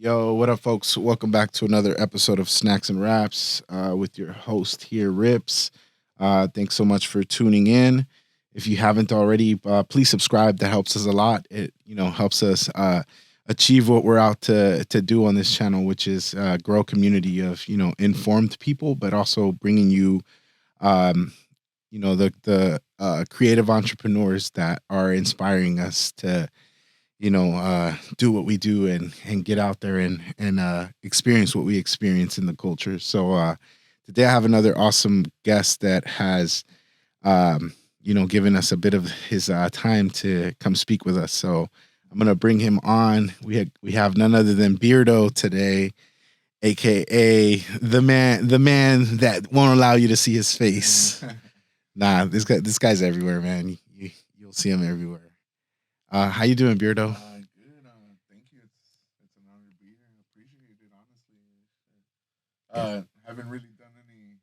Yo, what up, folks? Welcome back to another episode of Snacks and Raps with your host here, RHIPS. Thanks so much for tuning in. If you haven't already, please subscribe. That helps us a lot. It helps us achieve what we're out to do on this channel, which is grow a community of informed people, but also bringing you the creative entrepreneurs that are inspiring us to do what we do and get out there and experience what we experience in the culture. So today I have another awesome guest that has, given us a bit of his time to come speak with us. So I'm going to bring him on. We have none other than Beirdoh today, AKA the man that won't allow you to see his face. Nah, this guy's everywhere, man. You'll see him everywhere. How you doing, Beirdoh? Good. Thank you. It's an honor to be here. I appreciate it, honestly. Haven't really done any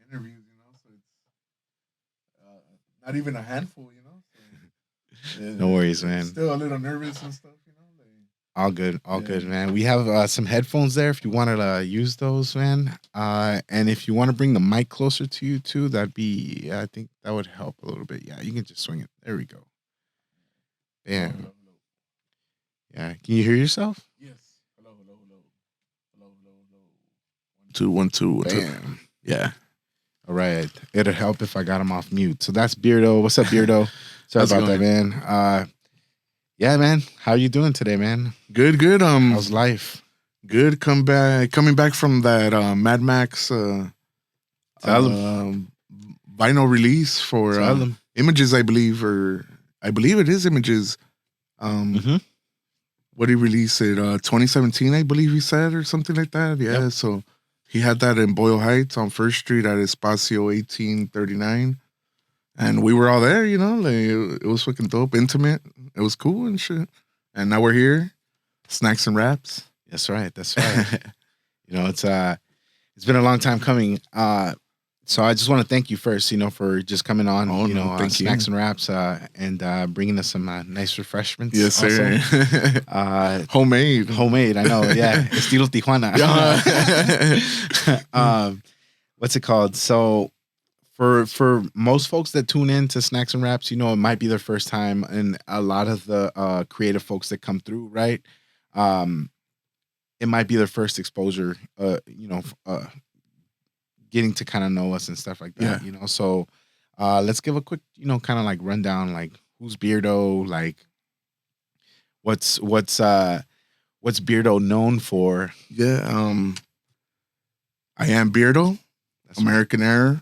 interviews, so it's not even a handful, So, No worries, man. Still a little nervous and stuff, All good, man. We have some headphones there if you wanted to use those, man. And if you want to bring the mic closer to you too, I think that would help a little bit. Yeah, you can just swing it. There we go. Bam. Hello. Yeah. Can you hear yourself? Yes. Hello. 1 2 1 2. Bam. Yeah. All right. It'll help if I got him off mute. So that's Beirdoh. What's up, Beirdoh? Sorry How's it about that, man. Yeah, man. How you doing today, man? Good. How's life? Good. Coming back from that Mad Max vinyl release for Images, I believe it is Images. What he released it 2017, I believe he said, or something like that. Yeah. Yep. So he had that in Boyle Heights on First Street at Espacio 1839, and we were all there. It was fucking dope, intimate. It was cool and shit. And now we're here, Snacks and Raps. That's right. It's been a long time coming. So I just want to thank you first, for just coming on, Snacks and Raps, and bringing us some nice refreshments. Yes, sir. Homemade. I know. Yeah. Estilo Tijuana. What's it called? So for most folks that tune in to Snacks and Raps, it might be their first time, and a lot of the creative folks that come through, right? It might be their first exposure, getting to kind of know us and stuff like that, So let's give a quick, kind of like rundown, like who's Beirdoh, like what's Beirdoh known for? Yeah, I am Beirdoh, American Error,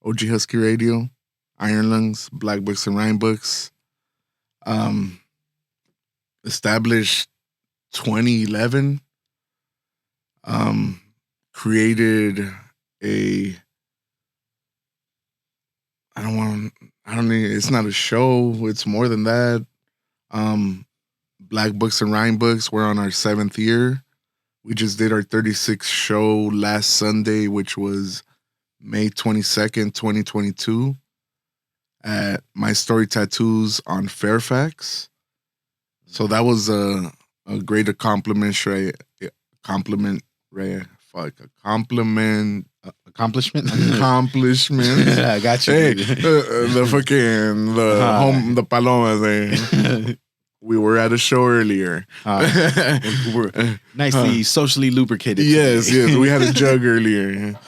OG Husky Radio, Iron Lungs, Black Books and Rhyme Books. Established 2011. Created it's not a show, it's more than that. Black Books and Rhyme Books, we're on our 7th year. We just did our 36th show last Sunday, which was May 22nd, 2022 at My Story Tattoos on Fairfax. So that was a great accomplishment. Accomplishment. I got you. Hey, the palomas. We were at a show earlier. We're nicely socially lubricated. Yes. We had a jug earlier.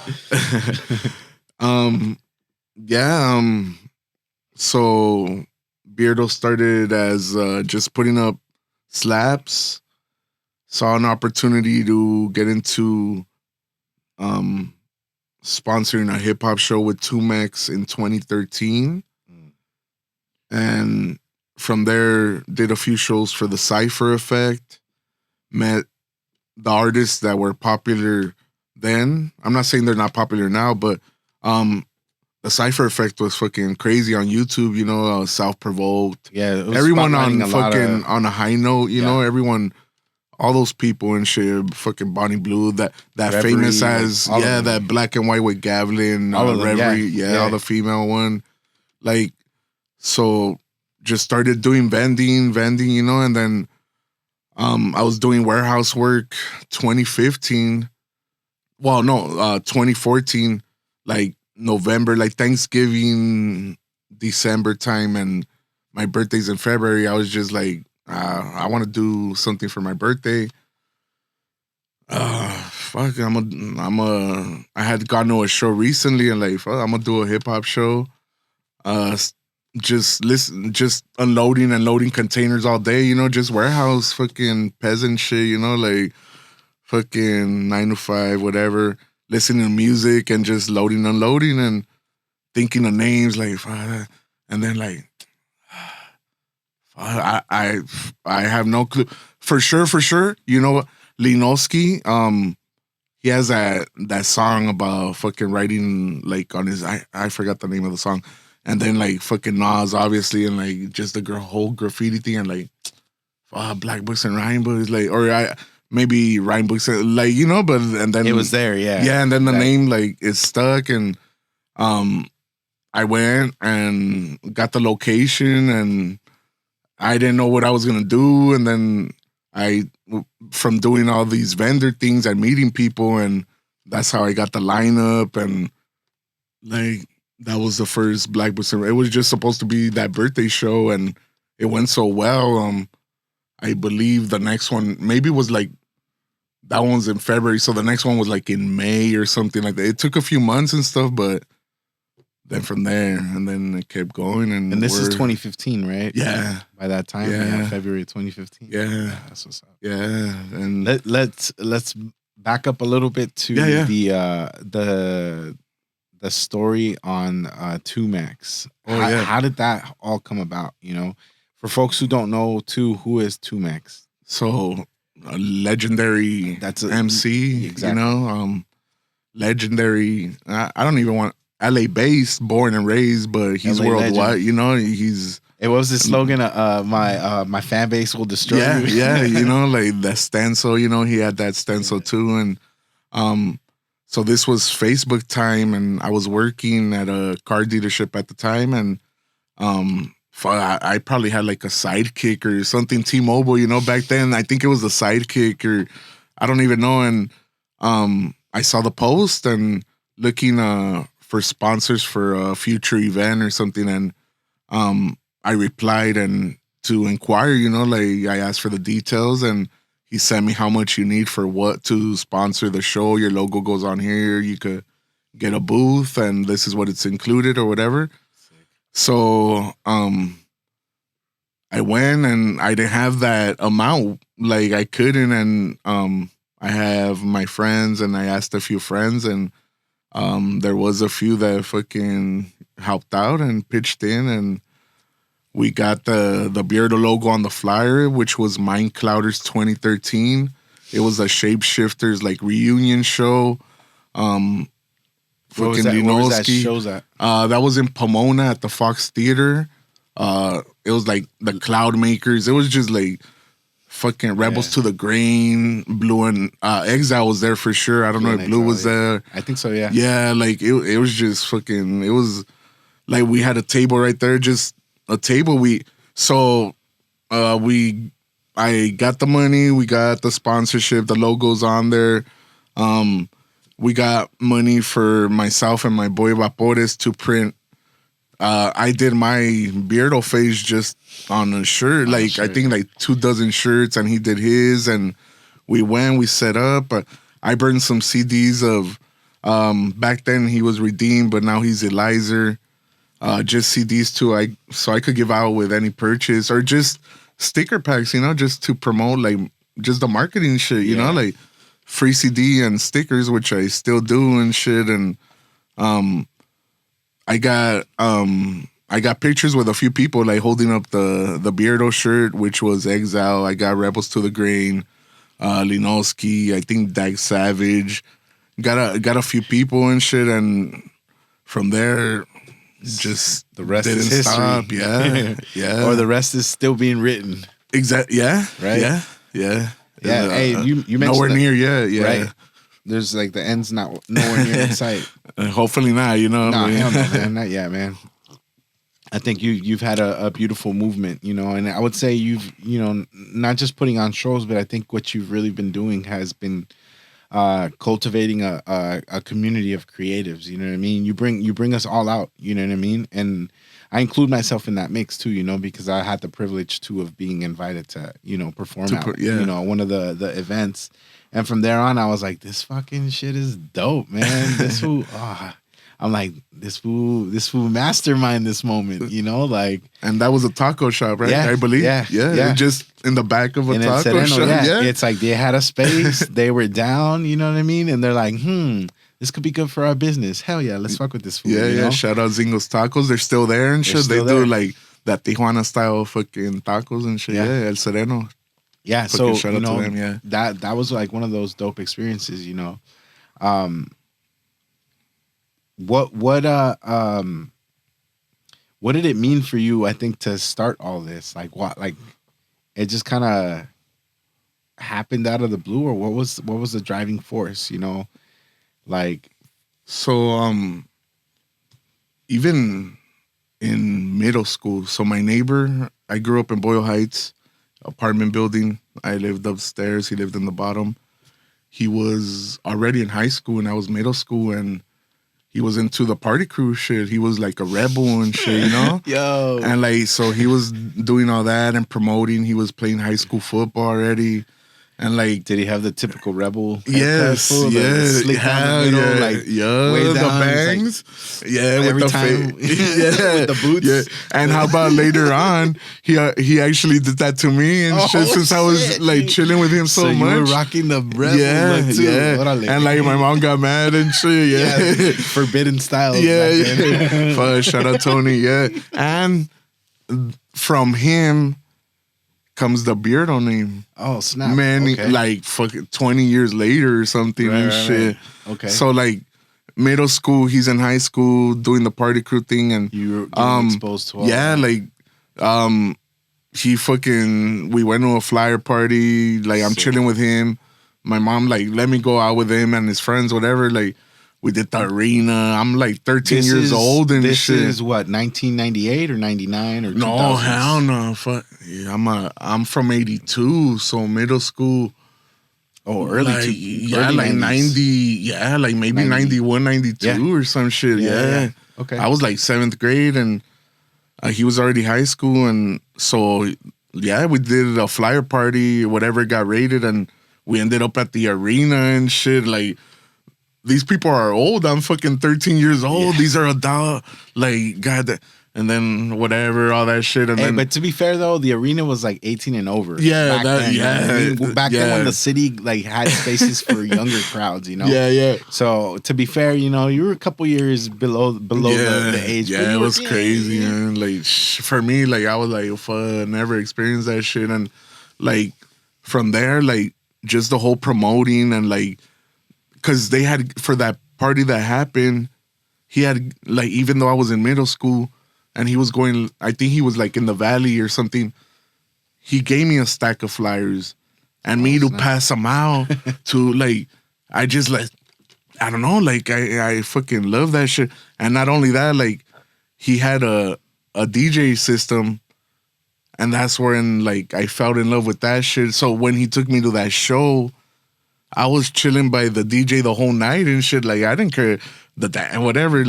So Beirdoh started as just putting up slaps. Saw an opportunity to get into sponsoring a hip hop show with Tumex in 2013. And from there, did a few shows for the Cypher Effect. Met the artists that were popular then. I'm not saying they're not popular now, but the Cypher Effect was fucking crazy on YouTube, Self-Provoked. Yeah, it was everyone on fucking on a high note, everyone, all those people and shit, fucking Bonnie Blue, that Reverie, famous as, that Black and White with Gavlin, Reverie, all the female one. Like, so just started doing vending, and then I was doing warehouse work 2015. Well, no, 2014, like November, like Thanksgiving, December time, and my birthday's in February. I was just like, I want to do something for my birthday. Fuck, I had gone to a show recently and like, fuck, I'm gonna do a hip hop show. Uh, just unloading and loading containers all day, just warehouse fucking peasant shit, like fucking 9 to 5, whatever, listening to music and just loading, unloading and thinking of names like, fuck, and then like, I have no clue. For sure, Linowski, he has that song about fucking writing like on his I forgot the name of the song. And then like fucking Nas, obviously, and like just the whole graffiti thing and like black books and rhyme books, like maybe rhyme books, like but and then It was there, yeah. Yeah, and then the name like is stuck and I went and got the location and I didn't know what I was gonna do, and then from doing all these vendor things and meeting people, and that's how I got the lineup, and like that was the first Black Books. It was just supposed to be that birthday show, and it went so well. I believe the next one maybe was like that one's in February, so the next one was like in May or something like that. It took a few months and stuff, but then from there, and then it kept going. And this is 2015, right? Yeah. By that time, yeah, February 2015. Yeah, that's what's up. Yeah, and let's back up a little bit to the story on Tumax. How did that all come about? For folks who don't know, who is Tumax? So a legendary. That's an MC. Exactly. Legendary. I don't even want. LA based, born and raised, but he's LA worldwide. Legend. He's. It was the slogan. My fan base will destroy you. Yeah. Like that stencil. He had that stencil too, and so this was Facebook time, and I was working at a car dealership at the time, and I probably had like a sidekick or something, T-Mobile. Back then I think it was a sidekick or I don't even know, and I saw the post and looking for sponsors for a future event or something, and I replied and to inquire, like I asked for the details, and he sent me how much you need for what to sponsor the show. Your logo goes on here. You could get a booth, and this is what it's included or whatever. Sick. So I went, and I didn't have that amount. Like I couldn't, and I have my friends, and I asked a few friends, and there was a few that fucking helped out and pitched in, and we got the Beirdoh logo on the flyer, which was Mind Clouders 2013. It was a Shapeshifters like reunion show. Fucking Where was that show's at? That was in Pomona at the Fox Theater. It was like the Cloud Makers. It was just like fucking Rebels to the Grain, Blue and Exile was there for sure. I don't know if Blue was there. I think so, yeah. Yeah, like it was just fucking. It was like we had a table right there, just a table. I got the money, we got the sponsorship, the logo's on there. We got money for myself and my boy Vapores to print. I did my Beirdoh face just on a shirt, I think like 24 shirts, and he did his, and we set up. I burned some CDs of back then he was Redeemed, but now he's Elizer. Just CDs too, so I could give out with any purchase, or just sticker packs, just to promote like just the marketing shit, like free CD and stickers, which I still do and shit. And I got pictures with a few people like holding up the Beirdoh shirt, which was Exile. I got Rebels to the Grain, Linowski, I think Dag Savage. Got a few people and shit, and from there, just the rest is history. Stop. Yeah. Or the rest is still being written. Exactly. Yeah. Right. Yeah. Hey, you mentioned nowhere near. Yeah. Right. There's like the end's nowhere near in sight. Hopefully not. No, hell no, man. Not yet, man. I think you've had a beautiful movement, you know, and I would say you've, you know, not just putting on shows, but I think what you've really been doing has been cultivating a community of creatives. You know what I mean? You bring us all out. You know what I mean? And I include myself in that mix too. You know, because I had the privilege too of being invited to, you know, perform at you know, one of the events, and from there on, I was like, this fucking shit is dope, man. This fool. I'm like, this fool mastermind this moment, you know, like. And that was a taco shop, right? Yeah, I believe. yeah. Just in the back of a taco Sereno, shop. Yeah. It's like they had a space, they were down, you know what I mean? And they're like, this could be good for our business. Hell yeah, let's fuck with this food. Yeah, you know? Shout out Zingo's Tacos. They're still there and shit. They do like that Tijuana style fucking tacos and shit. Yeah, El Sereno. Yeah, so shout out to them, yeah. That was like one of those dope experiences, you know. What did it mean for you, I think, to start all this? Like what, like it just kind of happened out of the blue, or what was the driving force, you know? Like, so even in middle school, so my neighbor, I grew up in Boyle Heights, apartment building. I lived upstairs, he lived in the bottom. He was already in high school and I was middle school, and he was into the party crew shit. He was like a rebel and shit, you know? Yo. And like, so he was doing all that and promoting. He was playing high school football already. And like, did he have the typical rebel? Yes, slick down the middle, like way down, the bangs, like, every with time, with the boots. Yeah. And how about later on, he actually did that to me and shit. Since I was like chilling with him so much, you were rocking the rebel look too. And like my mom got mad and shit. Yeah, forbidden style. Yeah. Shout out Tony. Yeah, and from him comes the Beirdoh name. Oh snap! Man, like fucking 20 years later or something and shit. Right. Okay. So like middle school, he's in high school doing the party crew thing, and you were exposed to all that. Like he fucking, we went to a flyer party. Like I'm chilling with him. My mom like let me go out with him and his friends, whatever. Like we did the arena. I'm like 13 years old and shit. This is what, 1998 or 99 or 2000s? No, hell no. Fuck. Yeah, I'm from 82, so middle school. Oh, early early like 90. Yeah, like maybe 91, 92 or some shit. Yeah. Okay. I was like 7th grade and he was already high school, and so yeah, we did a flyer party, whatever got rated, and we ended up at the arena and shit. Like, these people are old. I'm fucking 13 years old. Yeah. These are adult. Like, God. And then whatever, all that shit. And then, but to be fair though, the arena was like 18 and over. Yeah, back then when the city like had spaces for younger crowds, you know. Yeah. So to be fair, you know, you were a couple years below the age. Yeah, it was crazy, man. Like for me, like I was like, fuck, never experienced that shit, and like from there, like just the whole promoting and like, cause they had, for that party that happened, he had like, even though I was in middle school. And he was going, I think he was like in the valley or something. He gave me a stack of flyers and me to pass them out to like, I just like, I don't know, like I fucking love that shit. And not only that, like he had a DJ system, and that's when like I fell in love with that shit. So when he took me to that show, I was chilling by the DJ the whole night and shit. Like I didn't care whatever,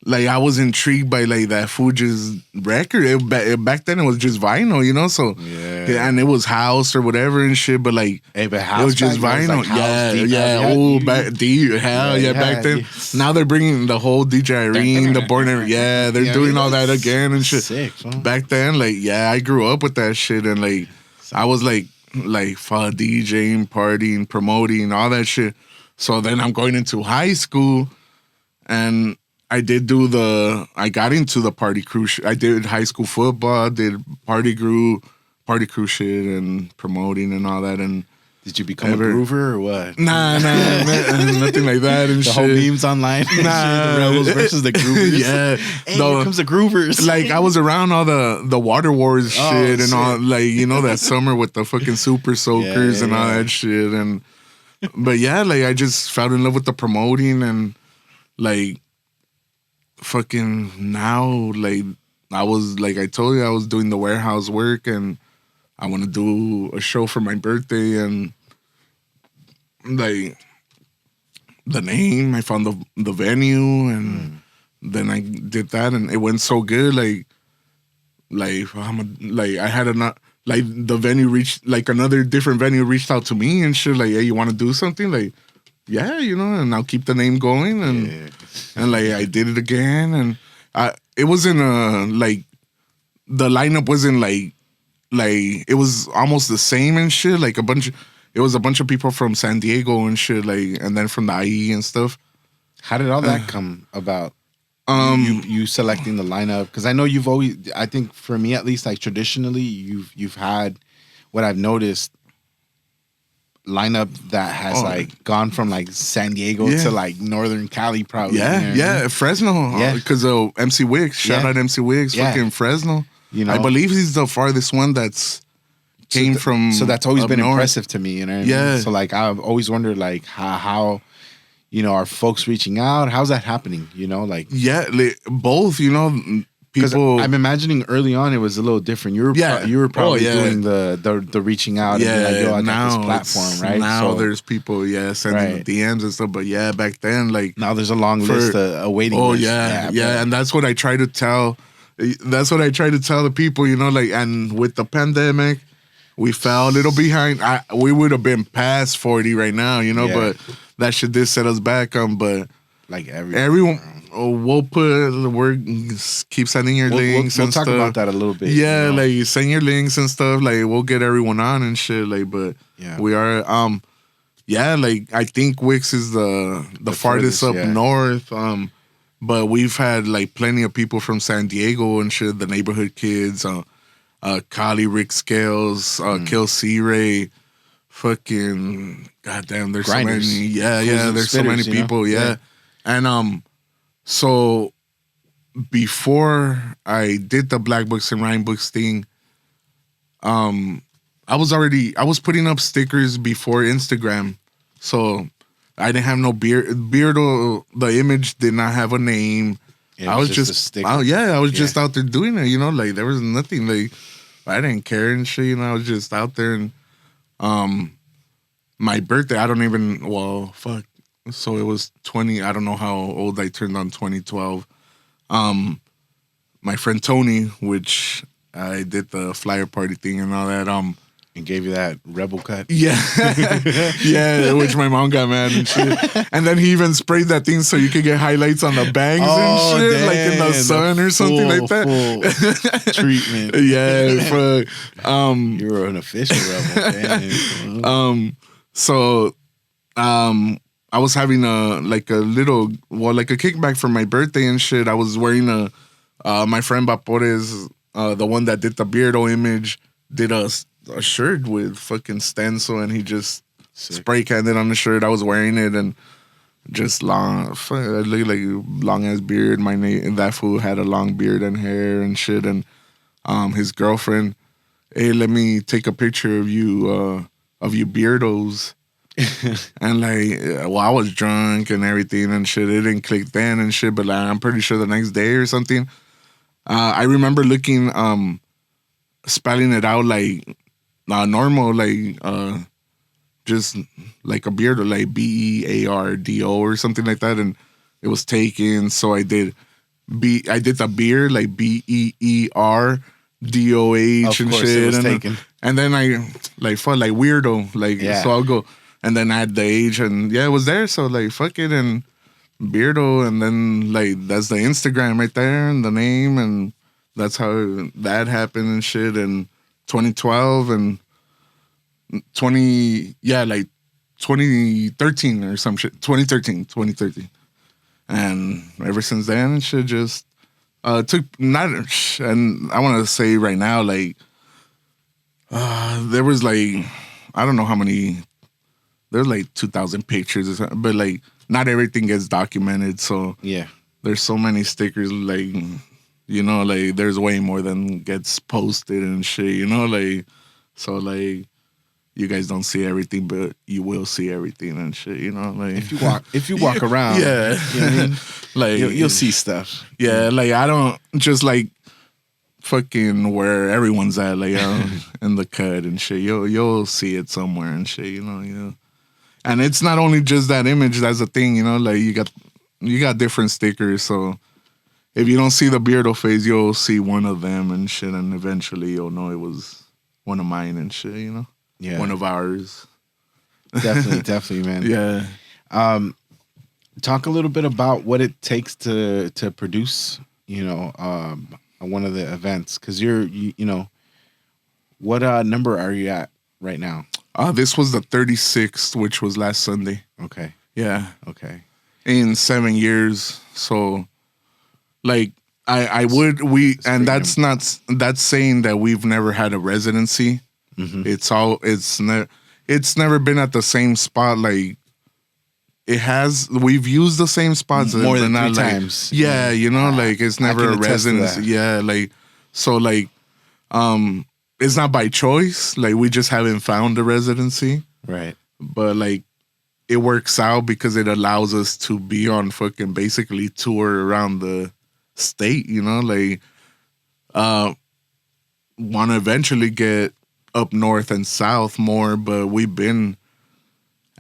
like I was intrigued by like that Fuji's record. Back then it was just vinyl, you know. So and it was house or whatever and shit. But like, but house it was just vinyl. Was like Back then. Yes. Now they're bringing the whole DJ Irene, the Born. They're doing all that again and shit. Sick, back then, like I grew up with that shit, and like I was like fuck DJing, partying, promoting, all that shit. So then I'm going into high school, and I got into the party crew shit. I did high school football, did party crew shit and promoting and all that. And did you become a groover or what? Nah, nothing like that and shit. The whole memes online. Nah. The rebels versus the groovers. Yeah. Hey, here comes the groovers. Like I was around all the Water Wars shit and all, like, you know, that summer with the fucking super soakers and all that shit. And but yeah, like I just fell in love with the promoting, and like fucking now, like I was like I told you, I was doing the warehouse work, and I want to do a show for my birthday, and like the name, I found the venue, and then I did that, and it went so good. Like I had a not like the venue reached like another different venue reached out to me and shit. Like, hey, you want to do something? Like, yeah, and I'll keep the name going, and like I did it again, and it wasn't like the lineup wasn't like it was almost the same and shit. Like it was a bunch of people from San Diego and shit, like, and then from the IE and stuff. How did all that come about? You selecting the lineup, because I know you've always, I think for me at least, like traditionally, you've had what I've noticed lineup that has like gone from like San Diego to like Northern Cali, probably. Fresno, because of MC Wiggs. Shout out MC Wiggs, fucking Fresno. I believe he's the farthest one that's came from. So that's always been north. impressive to me. You know what I mean? So like I've always wondered like how are folks reaching out? How's that happening? Like both. People. I'm imagining early on it was a little different. You were probably doing the reaching out. And being like, yo, I got this platform, right? Now there's people, sending DMs and stuff. But back then, like now there's a long list, a waiting list. And that's what I try to tell. That's what I try to tell the people, like, and with the pandemic, we fell a little behind. We would have been past 40 right now, but that shit did set us back. But like everyone, we'll keep sending your links. We'll talk about that a little bit. Like send your links and stuff. Like we'll get everyone on and shit. Like, but we are, like I think Wix is the farthest up north. But we've had like plenty of people from San Diego and shit. The neighborhood kids, Kali, Rick Scales, Kill C-Ray, fucking goddamn. There's Grinders. so many. There's so many people. And so before I did the Black Books and Rhyme Books thing, I was putting up stickers before Instagram, so I didn't have no Beirdoh. The image did not have a name. I was just I was just out there doing it. Like there was nothing. Like I didn't care and shit. I was just out there, and my birthday. I don't even. Well, fuck. So it was 20. I don't know how old I turned on 2012. My friend Tony, which I did the flyer party thing and all that. And gave you that rebel cut. Which my mom got mad and shit. And then he even sprayed that thing so you could get highlights on the bangs and shit, like in the sun or something like that. Full treatment. You were an official rebel. So, I was having a kickback for my birthday and shit. I was wearing my friend Vapores, the one that did the Beirdoh image, did a shirt with fucking stencil, and he just spray canned it on the shirt. I was wearing it, and just long, I look like long ass beard. That fool had a long beard and hair and shit, and his girlfriend, hey, let me take a picture of you Beirdohs. And I was drunk and everything and shit. It didn't click then and shit, but I'm pretty sure the next day or something, I remember looking, spelling it out like normal, just like a Beirdoh, like Beardo or something like that, and it was taken. So I did the beard like Beerdoh and shit, and then I weirdo, so I'll go. And then I had the age, and it was there. So fuck it, and Beirdoh, and then that's the Instagram right there, and the name, and that's how that happened and shit. And 2012 and 2013 or some shit. 2013, and ever since then, shit just took not. And I want to say right now, there was I don't know how many. There's 2,000 pictures or something, but not everything gets documented. So there's so many stickers, there's way more than gets posted and shit, so you guys don't see everything, but you will see everything and shit, if you walk around, you know what I mean? You'll see stuff. I don't just fucking where everyone's at, like in the cut and shit. You'll see it somewhere and shit, you know. And it's not only just that image, that's the thing, you know, like you got different stickers, so if you don't see the Beirdoh face, you'll see one of them and shit, and eventually you'll know it was one of mine and shit, you know? Yeah. One of ours. Definitely, man. Yeah. Talk a little bit about what it takes to produce, you know, one of the events, because you know, what number are you at right now? This was the 36th, which was last Sunday. Okay. Yeah. Okay. In 7 years. So, like, and that's saying that we've never had a residency. Mm-hmm. It's never been at the same spot. Like, we've used the same spots more than not 3 like, times. yeah, you know, like it's never a residency. Yeah, like, so like, it's not by choice. Like, we just haven't found a residency. Right. But like, it works out because it allows us to be on fucking basically tour around the state, you know, like, want to eventually get up north and south more, but we've been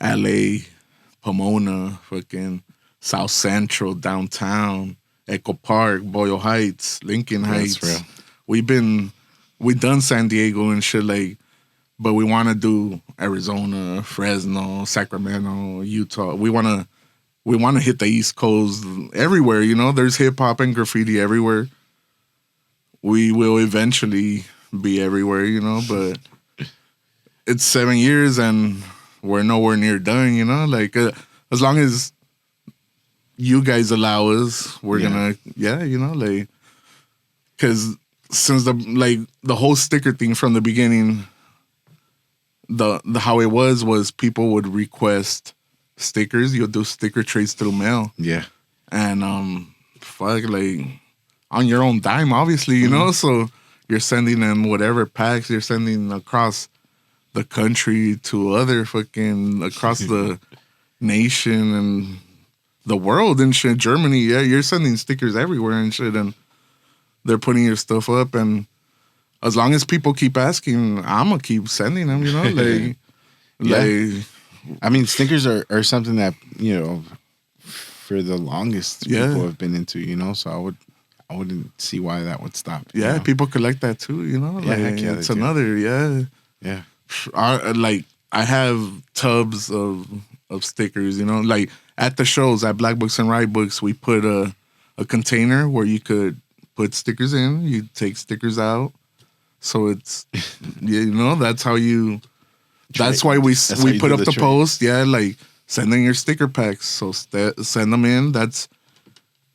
LA, Pomona, fucking South Central, downtown, Echo Park, Boyle Heights, Lincoln Heights. That's real. We done San Diego and shit, like, but we want to do Arizona, Fresno, Sacramento, Utah. We want to hit the East Coast everywhere, you know. There's hip hop and graffiti everywhere. We will eventually be everywhere, you know, but it's 7 years and we're nowhere near done, you know. Like, as long as you guys allow us, we're gonna, you know, like, because since the whole sticker thing from the beginning, the how it was people would request stickers. You'll do sticker trades through mail. Yeah. And fuck, like, on your own dime, obviously, you know. So you're sending them whatever packs you're sending across the country to other fucking across the nation and the world and shit. Germany, yeah, you're sending stickers everywhere and shit, and they're putting your stuff up. And as long as people keep asking, I'm gonna keep sending them, you know. Like, like, I mean, stickers are something that, you know, for the longest people have been into, you know. So I wouldn't see why that would stop. Yeah, you know? People collect that too, you know. Yeah, like, it's another, yeah. Like, I have tubs of stickers, you know. Like, at the shows at Black Books and Right Books, we put a container where you could put stickers in. You take stickers out, so it's you know, that's how you. That's why we put up the post. Yeah, like, send in your sticker packs. So send them in. That's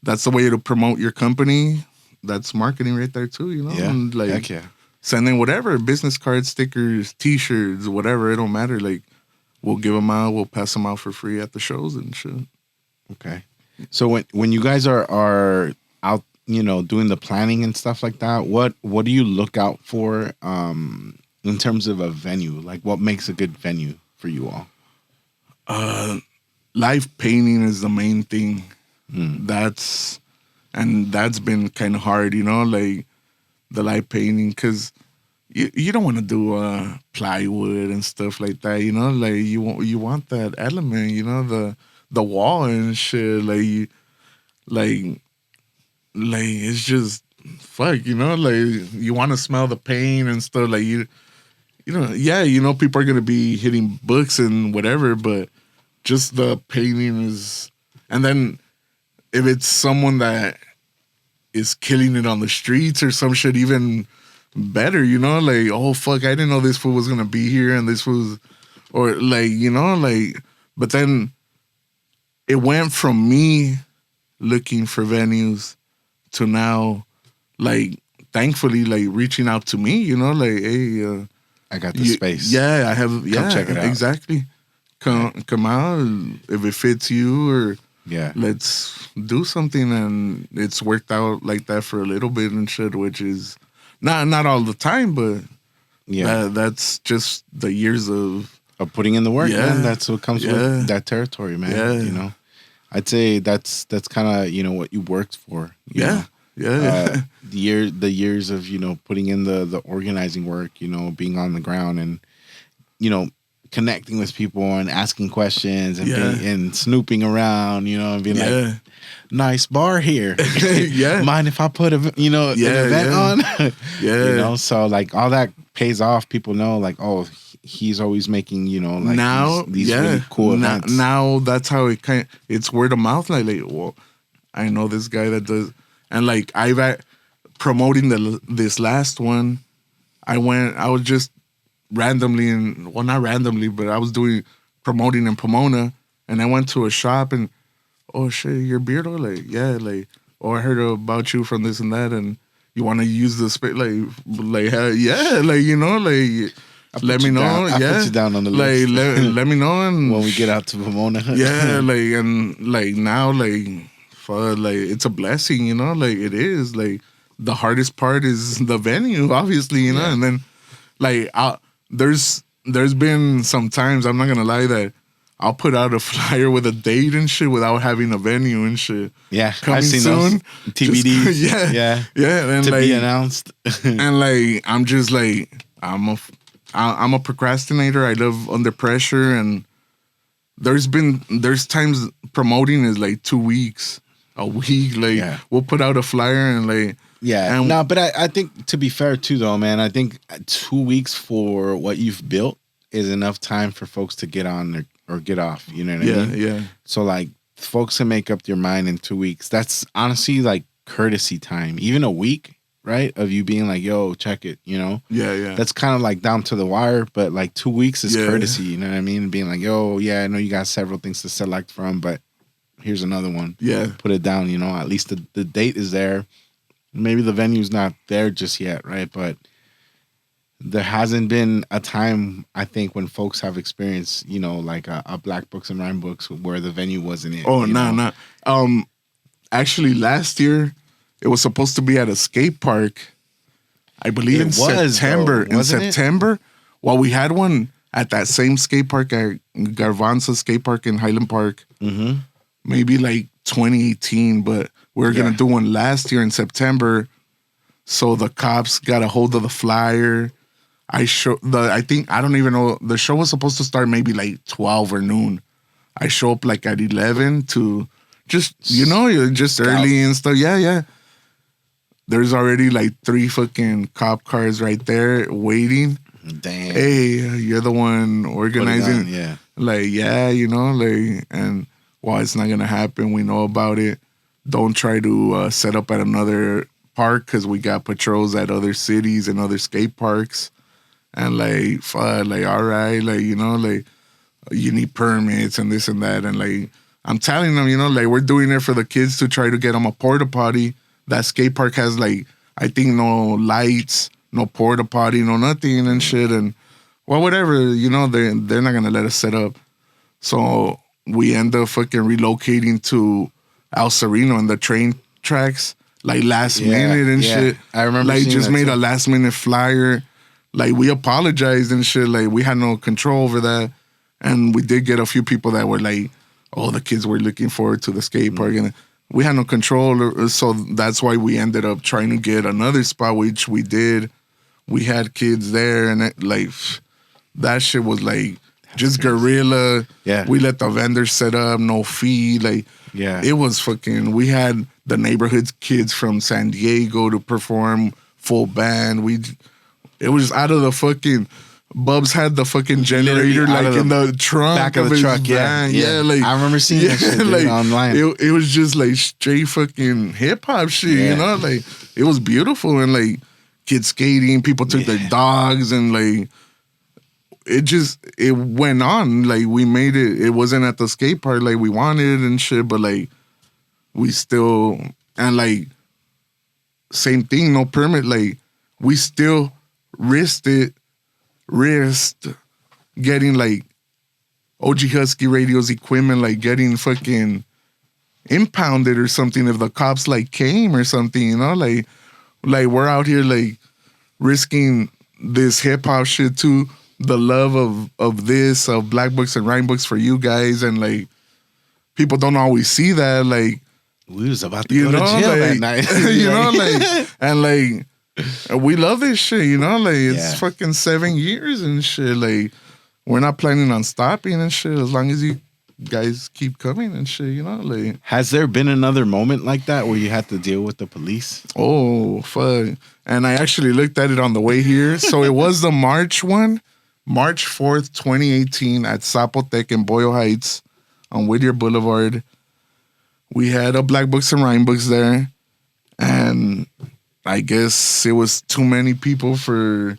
the way to promote your company. That's marketing right there too, you know. Yeah, and like, heck yeah. Send in whatever, business cards, stickers, T-shirts, whatever. It don't matter. Like, we'll give them out. We'll pass them out for free at the shows and shit. Okay. So when you guys are out, you know, doing the planning and stuff like that, what do you look out for in terms of a venue? Like, what makes a good venue for you all? Live painting is the main thing. That's been kind of hard, you know, like, the live painting, because you don't want to do plywood and stuff like that, you know. Like, you want that element, you know, the wall and shit. Like it's just fuck, you know. Like, you want to smell the paint and stuff. Like, you know, yeah, you know, people are gonna be hitting books and whatever, but just the painting is. And then if it's someone that is killing it on the streets or some shit, even better, you know. Like, oh fuck, I didn't know this fool was gonna be here, and this was, or like, you know, like. But then it went from me looking for venues to now, like, thankfully, like, reaching out to me, you know, like, hey, I got the space. Yeah, I have. Come check it out. Exactly. Come out if it fits you, or let's do something. And it's worked out like that for a little bit and shit, which is not all the time, but that's just the years of putting in the work, man. That's what comes with that territory, man. Yeah. You know, I'd say that's kind of, you know, what you worked for. You know? Yeah. The years of, you know, putting in the organizing work, you know, being on the ground and, you know, connecting with people and asking questions and Yeah. being and snooping around, you know, and being like, Yeah. nice bar here. Yeah. Mind if I put an event on? Yeah. You know, so like all that pays off. People know like, oh, he's always making, you know, like Now, these really cool events. Now that's how it's word of mouth. Like, well, I know this guy that does, and like promoting this last one. I was just randomly not randomly, but I was promoting in Pomona, and I went to a shop and, oh shit, you're Beirdoh? Like, yeah, like, oh, I heard about you from this and that, and you want to use the space, yeah, like, you know, like, let me know, I'll put you down on the like, list. let me know, and when we get out to Pomona. yeah, like, and like now, like, like, it's a blessing, you know, like it is, like, the hardest part is the venue, obviously, you know, and then, like, there's been some times, I'm not gonna lie, that I'll put out a flyer with a date and shit without having a venue and shit. Yeah, coming I've seen soon. those TBDs. Yeah, and to like, be announced. and like, I'm just like, I'm a procrastinator. I live under pressure, and there's times promoting is like 2 weeks, a week. Like, we'll put out a flyer and like. Yeah, no, but I think, to be fair too, though, man, I think 2 weeks for what you've built is enough time for folks to get on or get off. You know what I mean? Yeah. So like, folks can make up their mind in 2 weeks. That's honestly like courtesy time. Even a week, right? Of you being like, yo, check it. You know? Yeah. That's kind of like down to the wire. But like 2 weeks is courtesy. You know what I mean? And being like, yo, yeah, I know you got several things to select from, but here's another one. Yeah. Put it down. You know, at least the date is there. Maybe the venue's not there just yet, right? But there hasn't been a time, I think, when folks have experienced, you know, like a Black Books and Rhyme Books where the venue wasn't it. Oh, no. Actually, last year, it was supposed to be at a skate park. I believe in September. In September? Well, we had one at that same skate park at Garvanza Skate Park in Highland Park. Mm-hmm. Maybe like 2018, but we were going to do one last year in September. So the cops got a hold of the flyer. I don't even know. The show was supposed to start maybe like 12 or noon. I show up like at 11 to just, you know, just early and stuff. Yeah. There's already like 3 fucking cop cars right there waiting. Damn. Hey, you're the one organizing. Yeah. Like, yeah, you know, like, and while it's not going to happen, we know about it. Don't try to set up at another park because we got patrols at other cities and other skate parks. And like, all right, like, you know, like, you need permits and this and that. And like, I'm telling them, you know, like, we're doing it for the kids to try to get them a porta potty. That skate park has like, I think, no lights, no porta potty, no nothing and shit. And well, whatever, you know, they're not gonna let us set up. So we end up fucking relocating to El Sereno and the train tracks, like last minute and shit. I remember like just made too. a last minute flyer. Like, we apologized and shit. Like, we had no control over that. And we did get a few people that were like, oh, the kids were looking forward to the skate park. And we had no control. So that's why we ended up trying to get another spot, which we did. We had kids there. And like, that shit was like just guerrilla. Yeah. We let the vendors set up, no fee. Like, it was fucking, we had the neighborhood kids from San Diego to perform, full band. It was out of the fucking, Bubs had the fucking generator like in the trunk back of the his truck. van. Yeah. Like, I remember seeing that shit, dude, like, online. It was just like straight fucking hip hop shit, you know? Like, it was beautiful, and like kids skating, people took their dogs, and like it went on. Like, we made it. It wasn't at the skate park like we wanted and shit, but like we still, and like same thing, no permit. Like, we still risked getting like OG Husky Radio's equipment, like getting fucking impounded or something if the cops like came or something, you know? Like we're out here like risking this hip hop shit too, the love of Black Books and Rhyme Books for you guys, and like people don't always see that. Like, We was about to You go to know, jail that like, night. you know, like, and like, we love this shit, you know, like, it's Yeah. fucking 7 years and shit. Like, we're not planning on stopping and shit as long as you guys keep coming and shit, you know, like. Has there been another moment like that where you had to deal with the police? Oh, fuck. And I actually looked at it on the way here. So it was the March one, March 4th, 2018 at Zapotec in Boyle Heights on Whittier Boulevard. We had a Black Books and Rhyme Books there. And I guess it was too many people for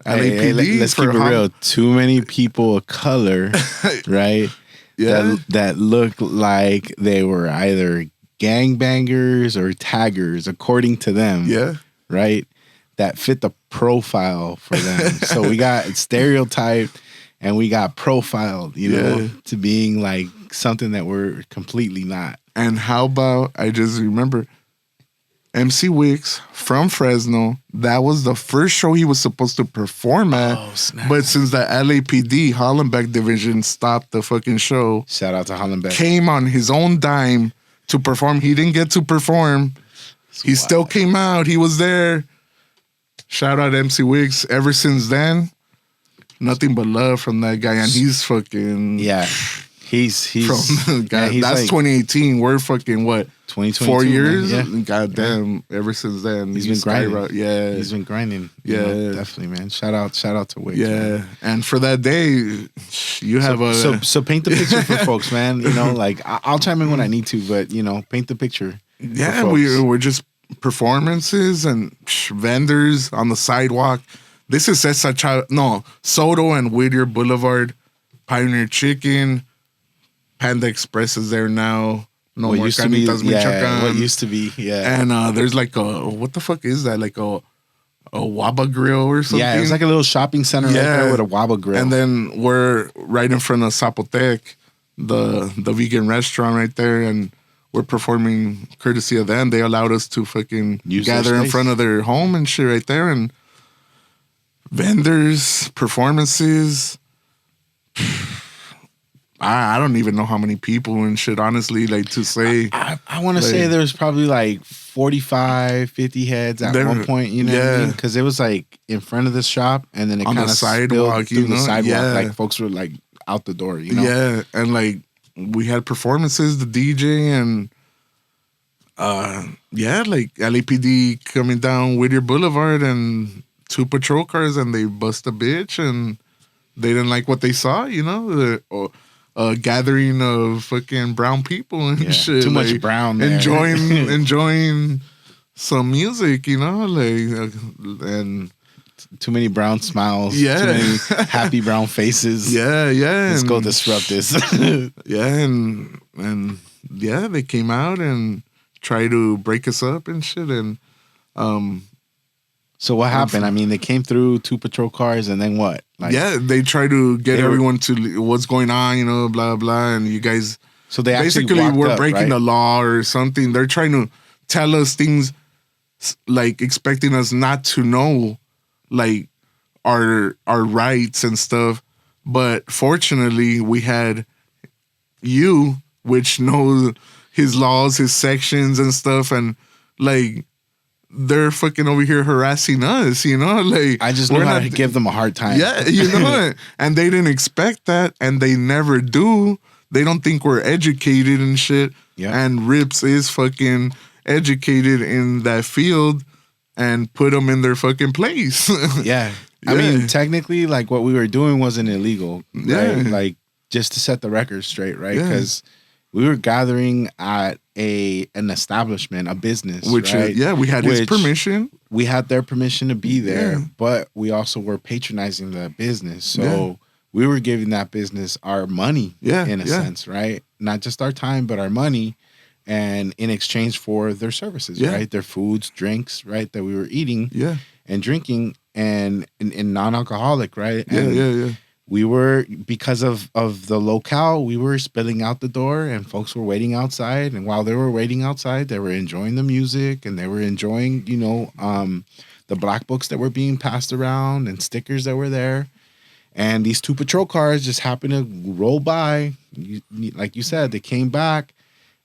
LAPD. Let's for keep it real. Too many people of color, right? Yeah. That look like they were either gangbangers or taggers, according to them. Yeah. Right? That fit the profile for them. So we got stereotyped and we got profiled, you know, to being like something that we're completely not. And how about, I just remember, MC Wicks from Fresno, that was the first show he was supposed to perform at. Oh, snap. But since the LAPD Hollenbeck division stopped the fucking show, Shout out to Hollenbeck. came on his own dime to perform. He didn't get to perform. He still came out. He was there. Shout out MC Wicks. Ever since then, nothing but love from that guy. And he's fucking... Yeah. He's from God, he's that's like 2018. We're fucking what? 2022, 4 years? man. Yeah. God damn. Ever since then, He's been grinding. Yeah. He's been grinding. You Yeah. know, definitely, man. Shout out to Wiggs. Yeah. Man. And for that day, you have so paint the picture for folks, man. You know, like I'll chime in when I need to, but you know, paint the picture. Yeah, we're just performances and vendors on the sidewalk. This is Soto and Whittier Boulevard, Pioneer Chicken, Panda Express is there now. No What more used to be, Carnitas yeah, Michoacan. what used to be, yeah. And there's like what the fuck is that? Like a Waba grill or something? Yeah, it was like a little shopping center right there with a Waba grill. And then we're right in front of Zapotec, the vegan restaurant right there, and we're performing courtesy of them. They allowed us to fucking gather in front of their home and shit right there, and vendors, performances. I don't even know how many people and shit, honestly, like to say. I want to say there's probably like 45, 50 heads at one point, you know what I mean? Because it was like in front of the shop and then it kind of sidewalk, through the sidewalk. Yeah. Like folks were like out the door, you know? Yeah, and like we had performances, the DJ, and like LAPD coming down Whittier Boulevard and 2 patrol cars and they bust a bitch and they didn't like what they saw, you know? A gathering of fucking brown people and shit. Too much brown there. Enjoying some music, you know? Like, and... Too many brown smiles. Yeah. Too many happy brown faces. Yeah. Let's go disrupt this. Yeah, and yeah, they came out and tried to break us up and shit. And so what happened? I mean, they came through 2 patrol cars and then what? Like, yeah, they tried to get everyone to what's going on, you know, blah, blah. And you guys... So they basically were breaking the law or something. They're trying to tell us things, like expecting us not to know, like, our rights and stuff. But fortunately, we had you, which knows his laws, his sections and stuff. And, like... they're fucking over here harassing us, you know? Like, I just know how to give them a hard time. Yeah, you know? And they didn't expect that, and they never do. They don't think we're educated and shit. Yeah. And RHIPS is fucking educated in that field and put them in their fucking place. Yeah. I mean, technically, like, what we were doing wasn't illegal. Right? Yeah. Like, just to set the record straight, right? Yeah. Because we were gathering at an establishment, a business, which right? we had his permission. We had their permission to be there, Yeah. but we also were patronizing the business. So we were giving that business our money, in a sense, right? Not just our time, but our money, and in exchange for their services, right? Their foods, drinks, right? That we were eating and drinking, and non-alcoholic, right? And we were, because of the locale, we were spilling out the door and folks were waiting outside. And while they were waiting outside, they were enjoying the music and they were enjoying, you know, the black books that were being passed around and stickers that were there. And these 2 patrol cars just happened to roll by. Like you said, they came back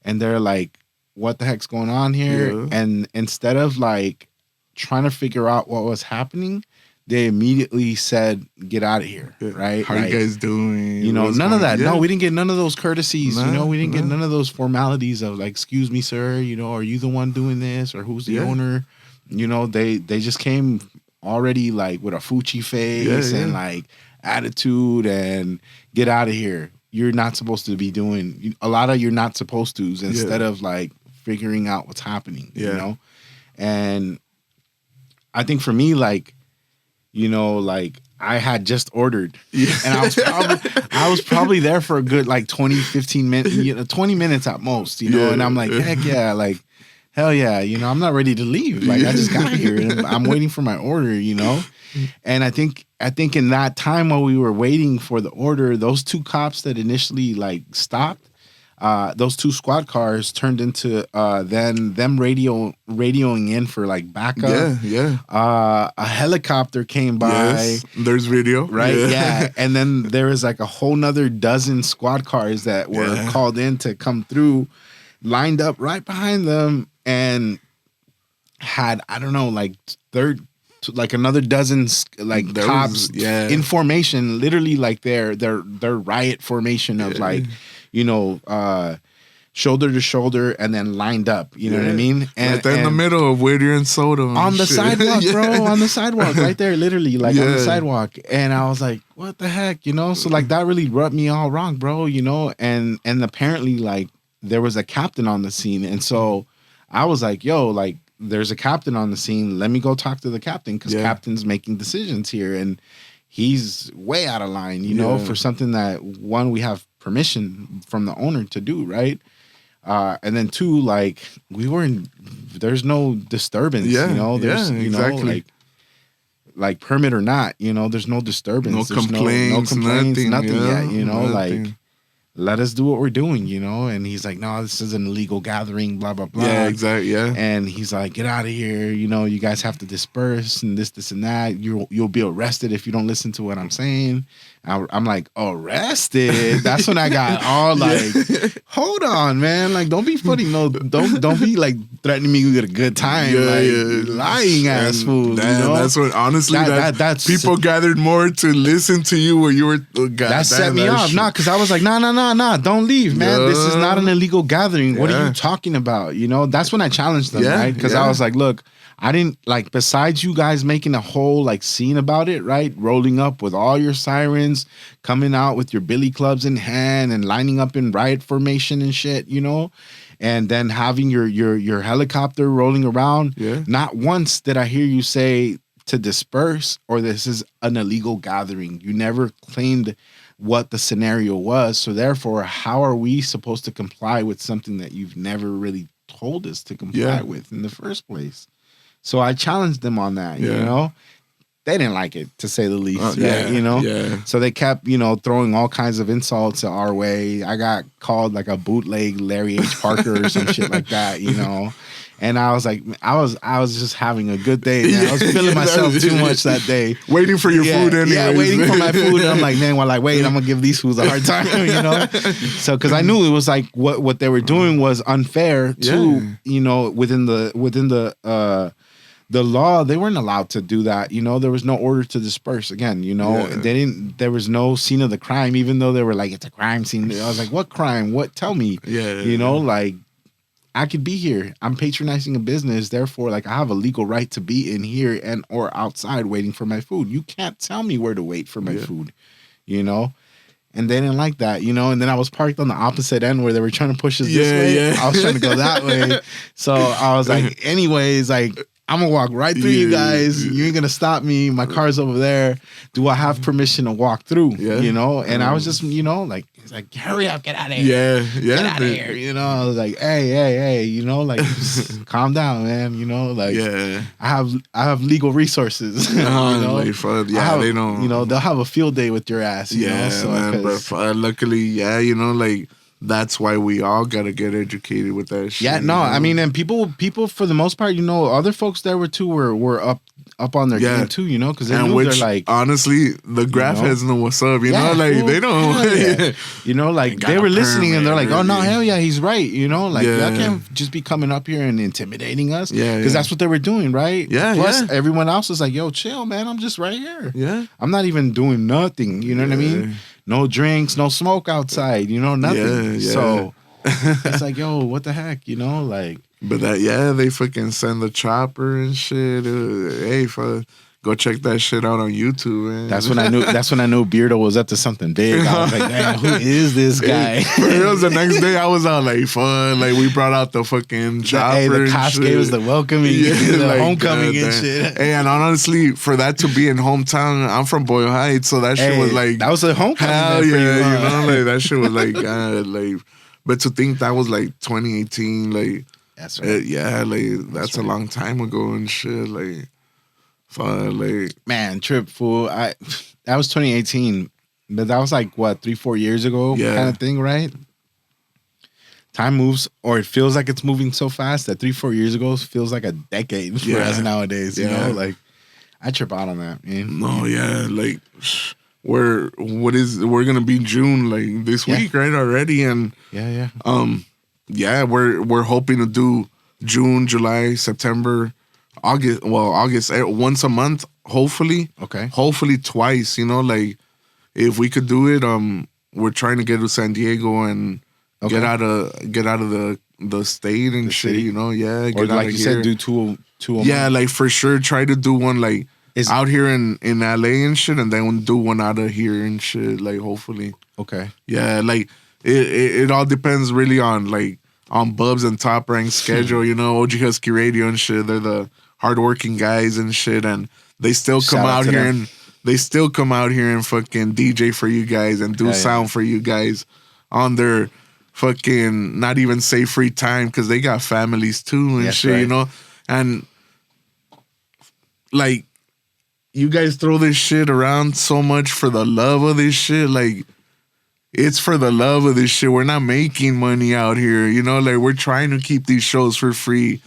and they're like, what the heck's going on here? Yeah. And instead of like trying to figure out what was happening, they immediately said, "Get out of here!" Yeah. Right? How like, you guys doing? You know, What's none of going- that. Yeah. No, we didn't get none of those courtesies. You know, Nah, we didn't get nah. none of those formalities of like, "Excuse me, sir. You know, are you the one doing this, or who's the Yeah. owner?" You know, they just came already like with a Fuchi face Yeah, and yeah. like attitude and get out of here. You're not supposed to be doing a lot of you're not supposed to's instead of like figuring out what's happening. You Yeah. know, and I think for me, like, you know, like I had just ordered Yeah. and I was probably there for a good like 20, 15 minutes, 20 minutes at most, you know, Yeah. and I'm like, heck yeah, like, hell yeah, you know, I'm not ready to leave. Like I just got here and I'm waiting for my order, you know? And I think in that time while we were waiting for the order, those two cops that initially like stopped, those two squad cars turned into then them radioing in for like backup. Yeah, yeah. A helicopter came by. Yes, there's video. Right, yeah. And then there was like a whole nother dozen squad cars that were called in to come through, lined up right behind them, and had, I don't know, like like another dozen like There cops was- yeah. in formation, literally like their riot formation of like, you know, shoulder to shoulder and then lined up. You know what I mean? And right there in the middle of Whittier and Soda. On the sidewalk, bro. On the sidewalk, right there, literally, like on the Yeah. sidewalk. And I was like, what the heck? You know? So like that really rubbed me all wrong, bro, you know? And apparently like there was a captain on the scene. And so I was like, yo, like there's a captain on the scene. Let me go talk to the captain because captain's making decisions here. And he's way out of line, you know, for something that, one, we have permission from the owner to do, right? And then two, like there's no disturbance, you know, there's, you know, like permit or not, you know, there's no disturbance. No There's complaints, nothing yet, you know, nothing. like let us do what we're doing, you know? And he's like, no, this is an illegal gathering, blah, blah, blah. Yeah, exactly, yeah. And he's like, get out of here, you know, you guys have to disperse and this and that. You'll be arrested if you don't listen to what I'm saying. I'm like, arrested? That's when I got all like, hold on, man. Like, don't be funny. No, don't be like threatening me with a good time. Lying ass fool. You know? That's what, honestly, that's people gathered more to listen to you when you were. That set me off. Nah, because I was like, nah, don't leave, man. This is not an illegal gathering. What are you talking about? You know, that's when I challenged them, right? Because I was like, look, I didn't like, besides you guys making a whole like scene about it, right? Rolling up with all your sirens, coming out with your billy clubs in hand and lining up in riot formation and shit, you know? And then having your helicopter rolling around. Yeah. Not once did I hear you say to disperse or this is an illegal gathering. You never claimed what the scenario was. So therefore, how are we supposed to comply with something that you've never really told us to comply with in the first place? So I challenged them on that, you know? They didn't like it, to say the least, right? You know? Yeah. So they kept, you know, throwing all kinds of insults our way. I got called like a bootleg Larry H. Parker or some shit like that, you know? And I was like, I was just having a good day, man. I was feeling myself too much that day. Waiting for your food anyway. Yeah, waiting for my food. And I'm like, man, while I wait, I'm going to give these fools a hard time, you know? So, because I knew it was like what they were doing was unfair to, you know, within the law, they weren't allowed to do that. You know, there was no order to disperse. Again, you know, there was no scene of the crime, even though they were like, it's a crime scene. I was like, what crime? What? Tell me. Yeah. You know, like, I could be here. I'm patronizing a business. Therefore, like, I have a legal right to be in here and or outside waiting for my food. You can't tell me where to wait for my food, you know? And they didn't like that, you know? And then I was parked on the opposite end where they were trying to push us this way. I was trying to go that way. So I was like, anyways, like, I'm going to walk right through you guys. You ain't going to stop me. My car's over there. Do I have permission to walk through? You know? And I was just, you know, like, he's like, hurry up, get out of here. Get out of here. You know, I was like, hey, you know, like, just calm down, man. You know, like, I have legal resources. You know? Like, they don't. You know, they'll have a field day with your ass. You know? So, man. But luckily, you know, like, that's why we all gotta get educated with that shit. Yeah, no, I mean, and people for the most part, you know, other folks there were too were up on their Yeah. game too, you know, because they And knew which, they're like, honestly, the graph heads know what's up, you know, like fool, they don't, hell yeah. You know, like got they a were listening and they're like, permit, oh no, yeah. hell yeah, he's right, you know, like Yeah. y'all can't just be coming up here and intimidating us, Yeah, because yeah. that's what they were doing, right? Yeah, Plus yeah. everyone else is like, yo, chill, man, I'm just right here. Yeah. I'm not even doing nothing, you know what I mean? No drinks, no smoke outside, you know, nothing. Yeah. So it's like, yo, what the heck, you know, like. But they fucking send the chopper and shit. Hey, go check that shit out on YouTube, man. That's when I knew Beirdoh was up to something big. I was like, man, who is this guy? It was the next day. I was out like, fun. Like, we brought out the fucking chopper. Hey, the and cops shit. gave us the welcoming, the like, homecoming and damn. shit. Hey, and honestly, for that to be in hometown, I'm from Boyle Heights, so that shit was like, that was a homecoming. hell then for yeah, you, you huh? know, like that shit was like, like. But to think that was like 2018, like. That's right. Yeah, like that's a long time ago and shit. Like, like Man, trip fool. That was 2018, but that was like what 3-4 years ago, kind of thing, right? Time moves, or it feels like it's moving so fast that 3-4 years ago feels like a decade for us nowadays. You know, like I trip out on that, man. No, yeah, like we're gonna be June like this week, right? Already, and we're hoping to do June, July, September, August. Well, August once a month, hopefully. Okay. Hopefully twice. You know, like if we could do it, we're trying to get to San Diego and get out of the state and shit. You know, or get like out you here. said, do two. Yeah, like for sure, try to do one like out here in LA and shit, and then do one out of here and shit. Like hopefully. Okay. Yeah, like it all depends really on Bubs and Top Rank schedule, you know, OG Husky Radio and shit. They're the hardworking guys and shit, and they still come out here and fucking DJ for you guys and do sound for you guys on their fucking not even say free time because they got families too and shit, you know, and like you guys throw this shit around so much for the love of this shit, like. It's for the love of this shit. We're not making money out here. You know, like we're trying to keep these shows for free.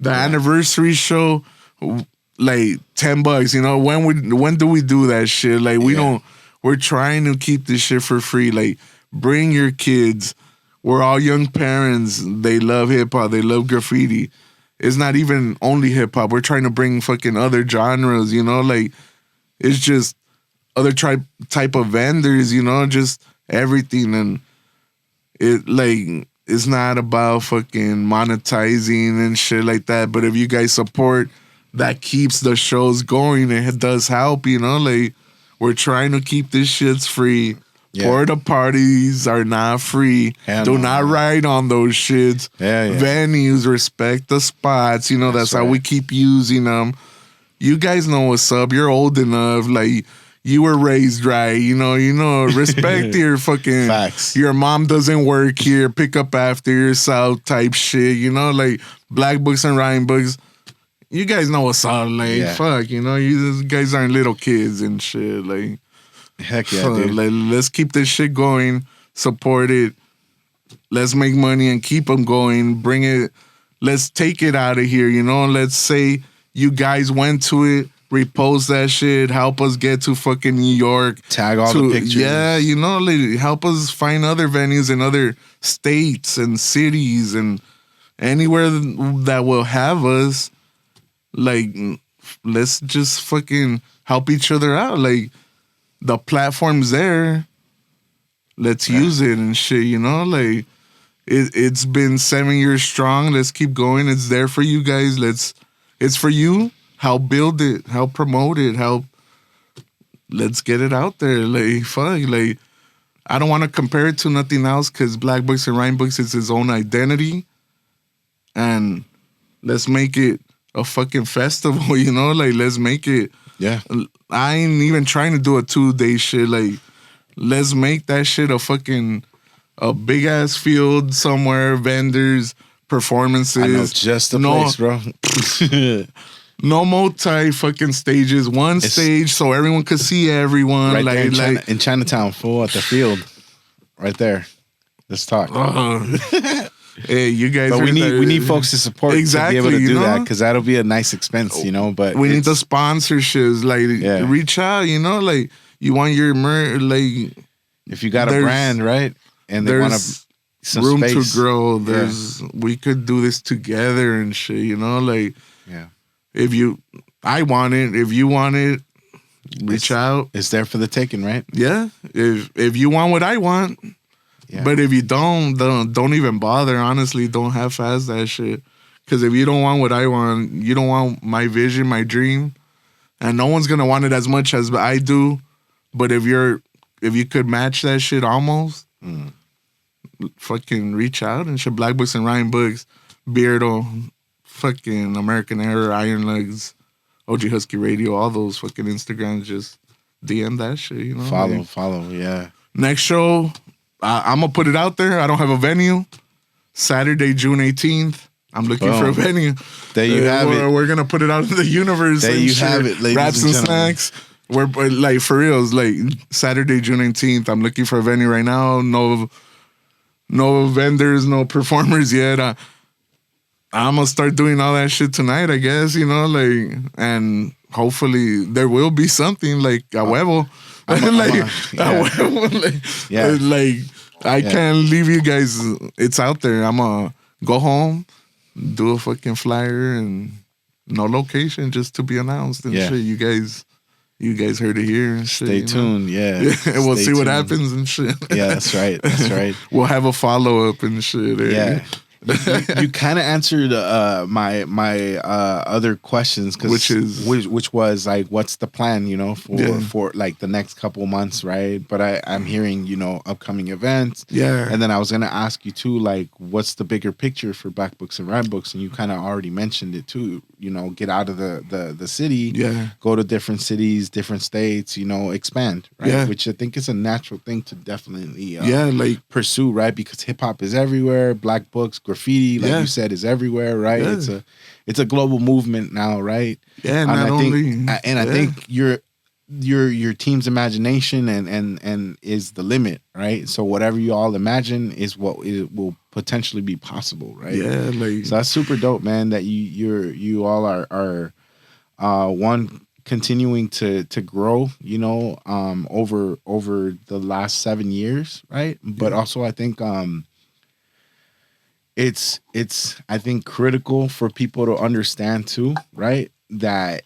The anniversary show, like $10. You know, when do we do that shit? Like we're trying to keep this shit for free. Like bring your kids. We're all young parents. They love hip hop. They love graffiti. It's not even only hip hop. We're trying to bring fucking other genres, you know, like it's just other type of vendors, you know, just everything. And it like it's not about fucking monetizing and shit like that. But if you guys support, that keeps the shows going. It does help, you know, like we're trying to keep this shit's free. Porta parties are not free. Do not ride on those shits. Venues, respect the spots. You know, that's how we keep using them. You guys know what's up. You're old enough. Like, you were raised right. You know, respect your fucking... Facts. Your mom doesn't work here. Pick up after yourself type shit. You know, like, black books and rhyme books. You guys know what's up. Like, fuck, you know, you guys aren't little kids and shit. Like, heck yeah, dude. Like, let's keep this shit going. Support it. Let's make money and keep them going. Bring it. Let's take it out of here, you know? Let's say you guys went to it. Repost that shit. Help us get to fucking New York. Tag all the pictures. Yeah, you know, like, help us find other venues in other states and cities and anywhere that will have us. Like, let's just fucking help each other out. Like, the platform's there. Let's use it and shit, you know? Like, it's been 7 years strong. Let's keep going. It's there for you guys. It's for you. Help build it. Help promote it. Let's get it out there. Like, fuck. Like, I don't want to compare it to nothing else because Black Books and Rhyme Books is his own identity. And let's make it a fucking festival, you know? Like, let's make it. Yeah. I ain't even trying to do a 2-day shit. Like, let's make that shit a big ass field somewhere, vendors, performances. I know just the place, bro. No multi fucking stages. One stage so everyone could see everyone. Right like, there in Chinatown, full at the field. Right there. Let's talk. Hey, you guys. But we need folks to support exactly, to be able to you do know? that, because that'll be a nice expense, you know. But we need the sponsorships. Like, reach out, you know. Like, you want your like, if you got a brand, right, and they want some room space to grow. We could do this together and shit, you know. Like, I want it. If you want it, reach out. It's there for the taking, right? Yeah. If you want what I want. Yeah. But if you don't even bother. Honestly, don't half-ass that shit. Because if you don't want what I want, you don't want my vision, my dream, and no one's gonna want it as much as I do. But if you could match that shit almost, fucking reach out and shit. Black Books and Ryan Books, Beirdoh, fucking American Error, Iron Legs, OG Husky Radio, all those fucking Instagrams. Just DM that shit, you know. Follow, yeah. Next show. I'm going to put it out there. I don't have a venue. Saturday, June 18th. I'm looking for a venue. There you have it. We're going to put it out in the universe. There you have it, ladies Wraps and snacks. We're like, for reals, like Saturday, June 18th. I'm looking for a venue right now. No vendors, no performers yet. I'm going to start doing all that shit tonight, I guess, you know, like, and hopefully there will be something like a huevo. I can't leave you guys. It's out there. I'm gonna go home, do a fucking flyer, and no location, just to be announced and shit. You guys heard it here and shit. Stay tuned, we'll see what happens and shit. Yeah, that's right. We'll have a follow up and shit. Yeah. You kind of answered my other questions, which was like, what's the plan, you know, for like the next couple months, right? But I'm hearing, you know, upcoming events, and then I was gonna ask you too, like, what's the bigger picture for Black Books and Red Books, and you kind of already mentioned it too, you know, get out of the city, go to different cities, different states, you know, expand, right? Which I think is a natural thing to definitely like pursue, right? Because hip hop is everywhere, Black Books, graffiti, like you said, is everywhere, right? It's a global movement now, right? Yeah, I think your team's imagination and is the limit, right? So whatever you all imagine is what it will potentially be possible, right? Yeah, like, so that's super dope, man. That you all are one, continuing to grow, you know, over the last 7 years, right? But also I think it's I think critical for people to understand too, right? That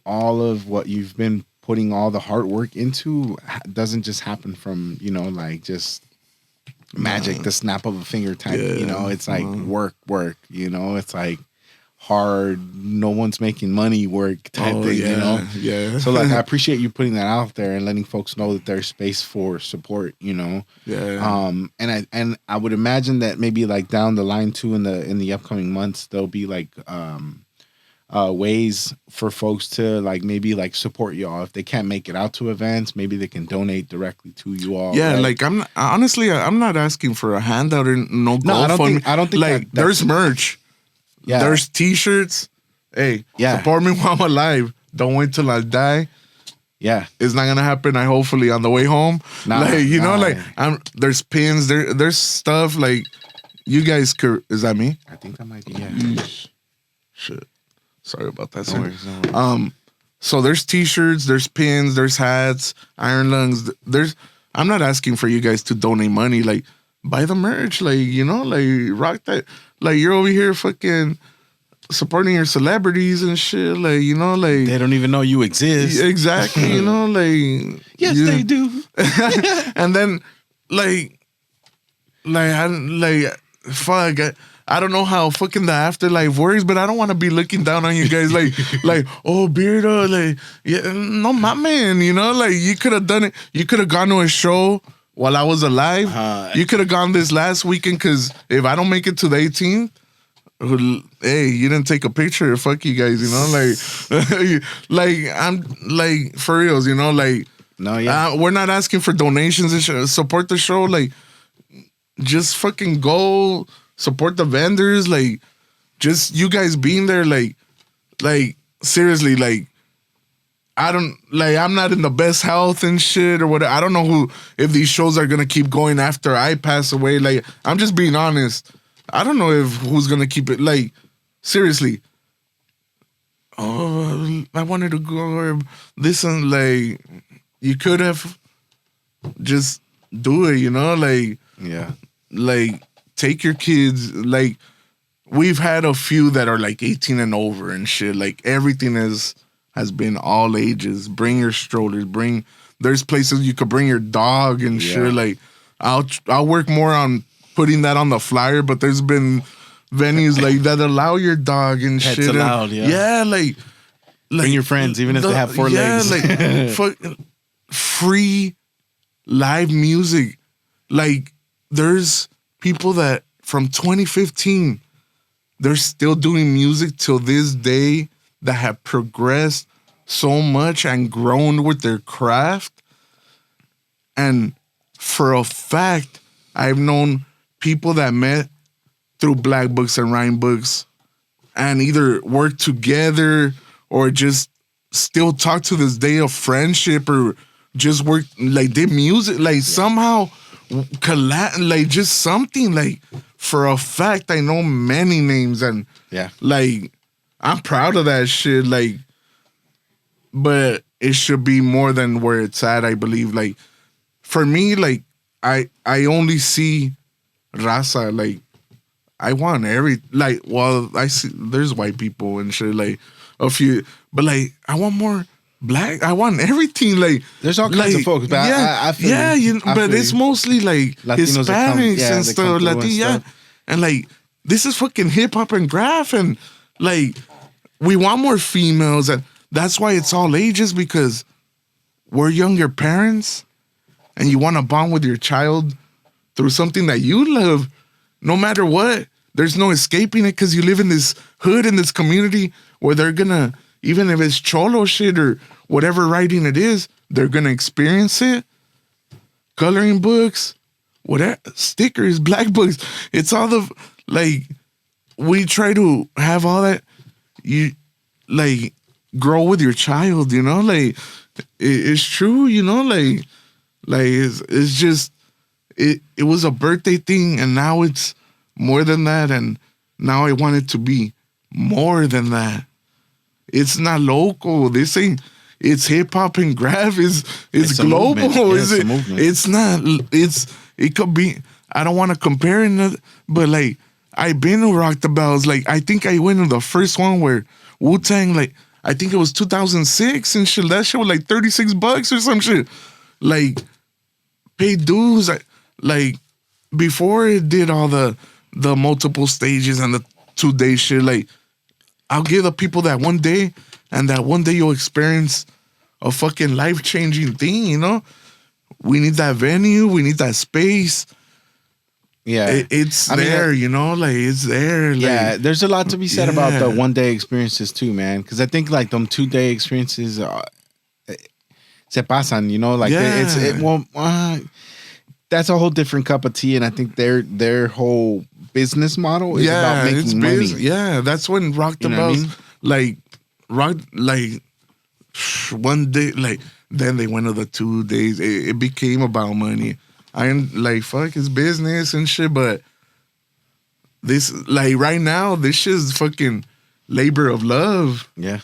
all of what you've been putting all the hard work into doesn't just happen from, you know, like just magic, the snap of a finger type, you know. It's like work, you know. It's like hard, no one's making money work type thing, you know. So like, I appreciate you putting that out there and letting folks know that there's space for support, you know. And I would imagine that maybe like down the line too, in the upcoming months, there'll be like ways for folks to like maybe like support y'all if they can't make it out to events. Maybe they can donate directly to you all. Yeah, right? Like I'm not asking for a handout or no GoFundMe. I don't think like there's merch. Yeah, there's T-shirts. Hey, support me while I'm alive. Don't wait till I die. Yeah, it's not gonna happen. I hopefully on the way home. There's pins. There's stuff like you guys could. Is that me? I think that might be. Yeah. Shit. Sorry about that. No worries. So there's T-shirts. There's pins. There's hats. Iron lungs. I'm not asking for you guys to donate money. Like, buy the merch. Like, you know, like rock that. Like, you're over here fucking supporting your celebrities and shit. Like, you know, like they don't even know you exist. Exactly. You know, like yes, they do. And then fuck. I don't know how fucking the afterlife works, but I don't want to be looking down on you guys like oh, Beirdoh, like, yeah, no, my man, you know, like you could have done it. You could have gone to a show while I was alive. You could have gone this last weekend, because if I don't make it to the 18th, hey, you didn't take a picture. Fuck you guys, you know, like I'm like for reals, you know, like no, yeah, we're not asking for donations and support the show. Like, just fucking go. Support the vendors, like, just you guys being there, like seriously, like, I'm not in the best health and shit or whatever. I don't know if these shows are gonna keep going after I pass away. Like, I'm just being honest. I don't know if who's gonna keep it. Like, seriously. Oh, I wanted to go or this and like you could have just do it, you know, Yeah. like take your kids. Like we've had a few that are like 18 and over and shit. Like everything has been all ages. Bring your strollers. Bring. There's places you could bring your dog and Yeah. shit. Like I'll work more on putting that on the flyer, but there's been venues like that allow your dog and Pets shit. allowed, yeah. Yeah, like Bring your friends, even if they have four legs. like free live music. Like there's people that from 2015 they're still doing music till this day that have progressed so much and grown with their craft. And for a fact, I've known people that met through Black Books and Rhyme Books and either worked together or just still talk to this day of friendship or just work like did music like somehow like just something like for a fact I know many names and Yeah. like I'm proud of that shit like but it should be more than where it's at. I believe like for me like I only see raza like I want every like well I see there's white people and shit like a few but like I want more black. I want everything like There's all kinds of folks, but I feel you. I but feel it's you. mostly like Latinos that come- Hispanics yeah, and they stuff, come through and Latin, yeah, stuff. and like this is fucking hip hop and graph and like we want more females and that's why it's all ages because we're younger parents and you want to bond with your child through something that you love, no matter what. There's no escaping it because you live in this hood in this community where they're gonna even if it's cholo shit or whatever writing it is, they're gonna experience it. Coloring books, whatever, stickers, black books. It's all the like we try to have all that. You like grow with your child, you know. Like it's true, you know. Like it's just it was a birthday thing, and now it's more than that, and now I want it to be more than that. It's not local. This ain't. It's hip hop and graph. It's a global. movement. Yeah, Is it's a it? movement. It's not. It could be. I don't want to compare it, but like I've been to Rock the Bells. Like I think I went to the first one where Wu Tang. Like I think it was 2006 and shit. That shit was like $36 or some shit. Like paid dues. Like before it did all the multiple stages and the 2 day shit. Like I'll give the people that one day, and that one day you'll experience a fucking life changing thing. You know, we need that venue, we need that space. Yeah. It's I mean, there, you know, like it's there. Like, Yeah, there's a lot to be said about the Yeah. 1 day experiences too, man. Because I think like them 2 day experiences se pasan, you know, like that's a whole different cup of tea, and I think their whole business model is about making money. Yeah, that's when Rock the You know what I Bells, mean? like rock, like one day, like then they went to the 2 days. It became about money. I am like fuck, it's business and shit, but this like right now, this shit is fucking labor of love. Yeah,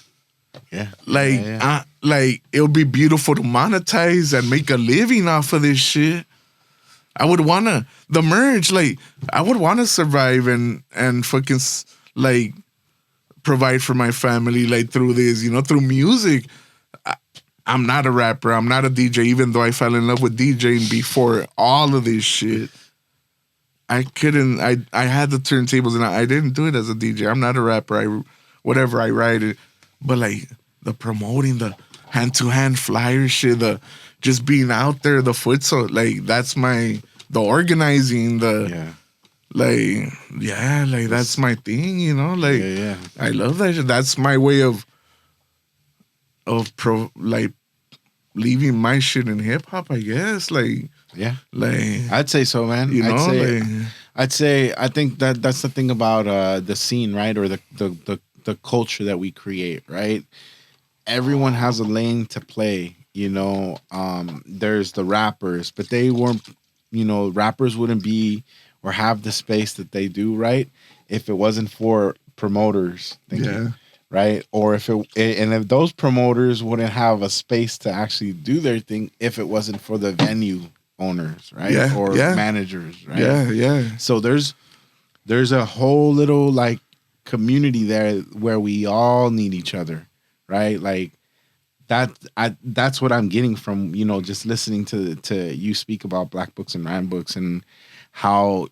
yeah, Like, yeah. like it'll be beautiful to monetize and make a living off of this shit. I would wanna the merge, like I would wanna survive and fucking like provide for my family, like through this, you know, through music. I'm not a rapper. I'm not a DJ, even though I fell in love with DJing before all of this shit. I couldn't. I had the turntables and I didn't do it as a DJ. I'm not a rapper. Whatever I write it, but like the promoting, the hand to hand flyer shit, the just being out there, the foot. So like that's the organizing, Yeah. like that's my thing. You know, like Yeah. I love that shit. That's my way of like leaving my shit in hip hop. I guess like I'd say so, man. you know I'd say I think that's the thing about the scene, right? Or the culture that we create, right? Everyone has a lane to play, you know. There's the rappers, but they weren't, you know, rappers wouldn't be or have the space that they do, right? If it wasn't for promoters, thank you, right? Or if those promoters wouldn't have a space to actually do their thing, if it wasn't for the venue owners, right? Yeah, Or yeah, managers, right? yeah. So there's a whole little like community there where we all need each other, right? Like that's what I'm getting from, just listening to you speak about Black Books and Rhyme Books, and how,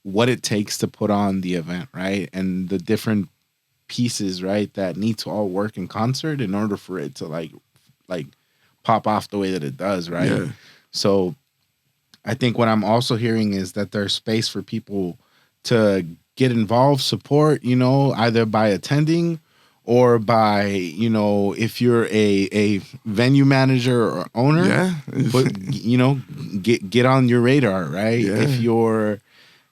what it takes to put on the event, right? And the different pieces, right, that need to all work in concert in order for it to like pop off the way that it does, right? Yeah. So I think what I'm also hearing is that there's space for people to get involved, support, either by attending or by, if you're a venue manager or owner, Yeah. but get on your radar, right? Yeah. If you're,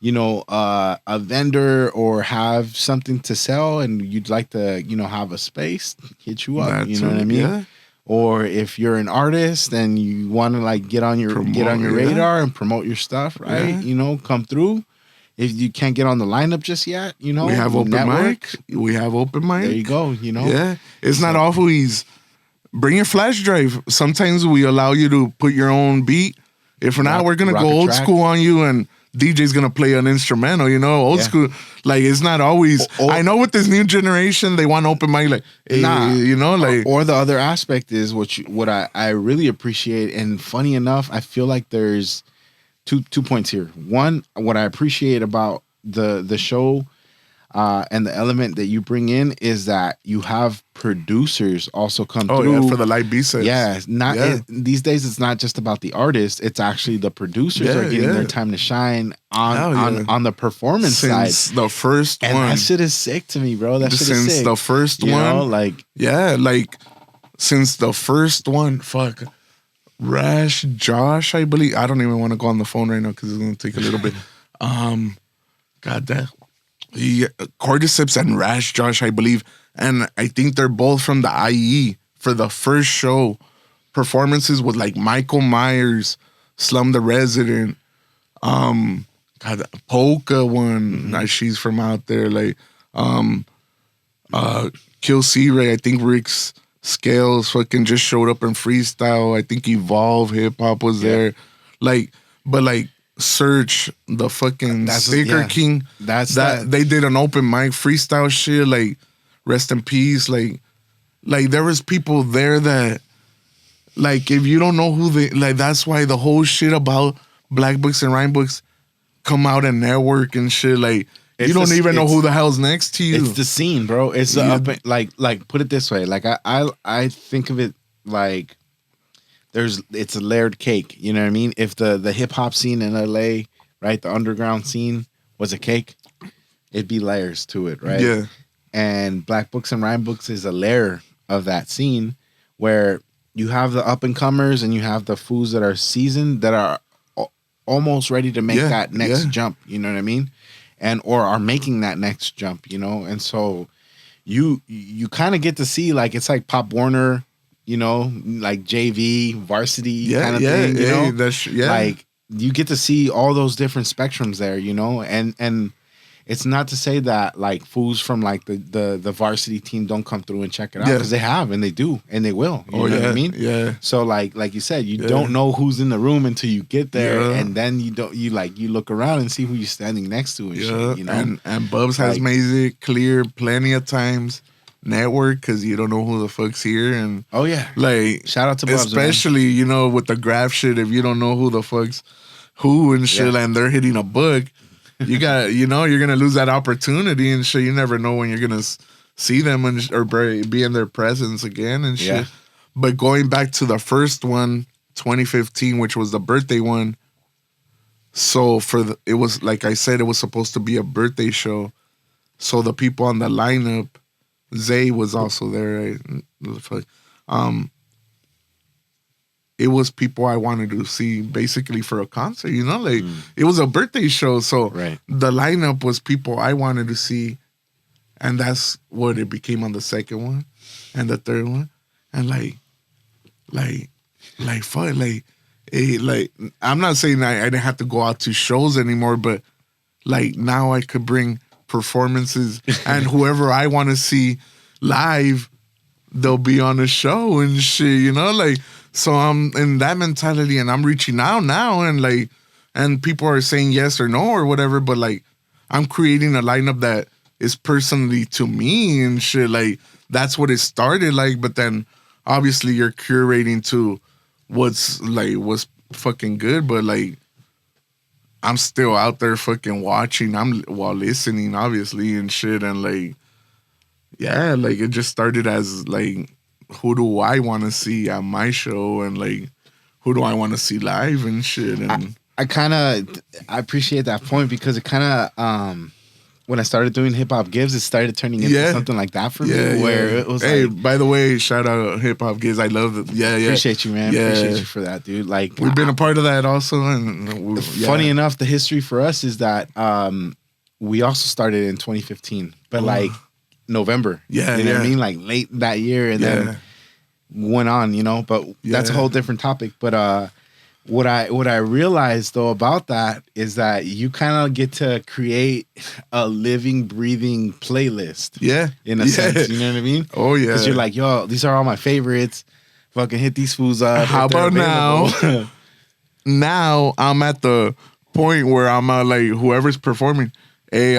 a vendor or have something to sell and you'd like to, have a space, hit you up, That you know too, what I mean? yeah. Or if you're an artist and you want to like get on your radar and promote your stuff, right? Yeah. Come through. If you can't get on the lineup just yet, We have open mic. We have open mic. There you go. Yeah. It's not always bring your flash drive. Sometimes we allow you to put your own beat. If not, we're gonna go old school on you, and DJ's gonna play an instrumental, old school. Like, it's not always. I know with this new generation, they want open mic, like, like. Or the other aspect is what I really appreciate, and funny enough, I feel like there's two points here. One, what I appreciate about the show, and the element that you bring in is that you have producers also come through for the live B sets. Yeah, these days it's not just about the artist; it's actually the producers are getting their time to shine on the performance side. Since the first one, that shit is sick to me, bro. That shit is sick. Since the first one, since the first one, fuck. Rash Josh, I believe. I don't even want to go on the phone right now because it's gonna take a little bit. God damn. Cordyceps and Rash Josh, I believe, and I think they're both from the IE for the first show. Performances with like Michael Myers, Slum the Resident, Polka one. She's from out there, like Kill C Ray. I think Rick's Scales fucking just showed up in freestyle. I think Evolve Hip Hop was there, but Search, the fucking Sticker King. That's that they did an open mic freestyle shit. Like, rest in peace. Like there was people there that, like, if you don't know who they, like, that's why the whole shit about Black Books and Rhyme Books come out and network and shit. Like, you don't even know who the hell's next to you. It's the scene, bro. It's like put it this way. Like I think of it like it's a layered cake. You know what I mean? If the hip hop scene in LA, right, the underground scene was a cake, it'd be layers to it, right? Yeah. And Black Books and Rhyme Books is a layer of that scene where you have the up and comers and you have the fools that are seasoned that are almost ready to make that next jump. You know what I mean? Or are making that next jump, and so you kind of get to see, like, it's like Pop Warner, like JV, varsity kind of thing, like you get to see all those different spectrums there, and it's not to say that like fools from like the varsity team don't come through and check it out, because they have and they do and they will. You know what I mean? Yeah. So like you said, you don't know who's in the room until you get there, and then you look around and see who you're standing next to and shit. And Bubs has made it clear plenty of times. Network, because you don't know who the fuck's here, and like, shout out to Bubs, especially with the graph shit. If you don't know who the fuck's who and shit, and they're hitting a book. You got, you're gonna lose that opportunity and shit. You never know when you're gonna see them or be in their presence again and shit. Yeah. But going back to the first one, 2015, which was the birthday one. So it was, like I said, it was supposed to be a birthday show. So the people on the lineup, Zay was also there, right? It was people I wanted to see basically for a concert, like it was a birthday show. So the lineup was people I wanted to see. And that's what it became on the second one and the third one. And fuck, like I'm not saying I didn't have to go out to shows anymore, but like now I could bring performances and whoever I want to see live, they'll be on the show and shit, you know, like, so I'm in that mentality and I'm reaching out now and like, and people are saying yes or no or whatever, but like I'm creating a lineup that is personally to me and shit, like that's what it started like, but then obviously you're curating to what's fucking good, but like I'm still out there fucking watching, I'm while listening obviously and shit, and like yeah, like it just started as like who do I want to see at my show and like who do I want to see live and shit. And I appreciate that point because it kind of when I started doing Hip Hop Gives, it started turning into something like that for me. Where it was by the way, shout out Hip Hop Gives. I love it. Yeah. Appreciate you, man. Yeah. Appreciate you for that, dude. Like we've been a part of that also. And funny enough, the history for us is that we also started in 2015, but like November. Yeah. You know what I mean? Like late that year and then went on, you know, but that's a whole different topic. But what I realized though about that is that you kind of get to create a living, breathing playlist. Yeah. In a sense, you know what I mean? Oh yeah. Because you're like, yo, these are all my favorites. Fucking hit these fools up. How about now? Now I'm at the point where I'm like, whoever's performing, hey,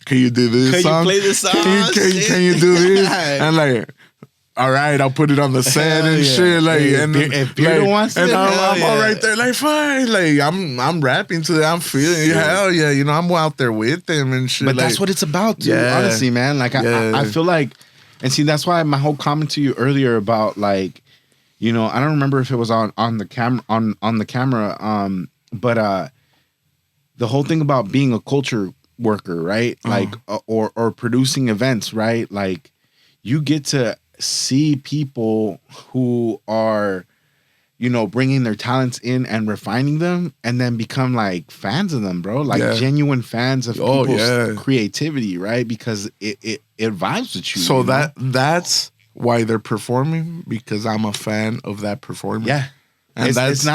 can you do this song? Can you play this song? Can you do this? And like, all right, I'll put it on the set and shit. Like, and if Beirdoh wants it, and I'm all right there, like fine. Like I'm rapping to that. I'm feeling hell yeah. You know, I'm out there with them and shit. But like, that's what it's about, too. Honestly, man. Like I feel like, and see, that's why my whole comment to you earlier about like, you know, I don't remember if it was on the camera on the camera, but the whole thing about being a culture worker, right? Like or producing events, right? Like you get to see people who are, you know, bringing their talents in and refining them and then become like fans of them, bro. Like genuine fans of people's creativity, right? Because it vibes with you. So that's why they're performing, because I'm a fan of that performance. Yeah. And that's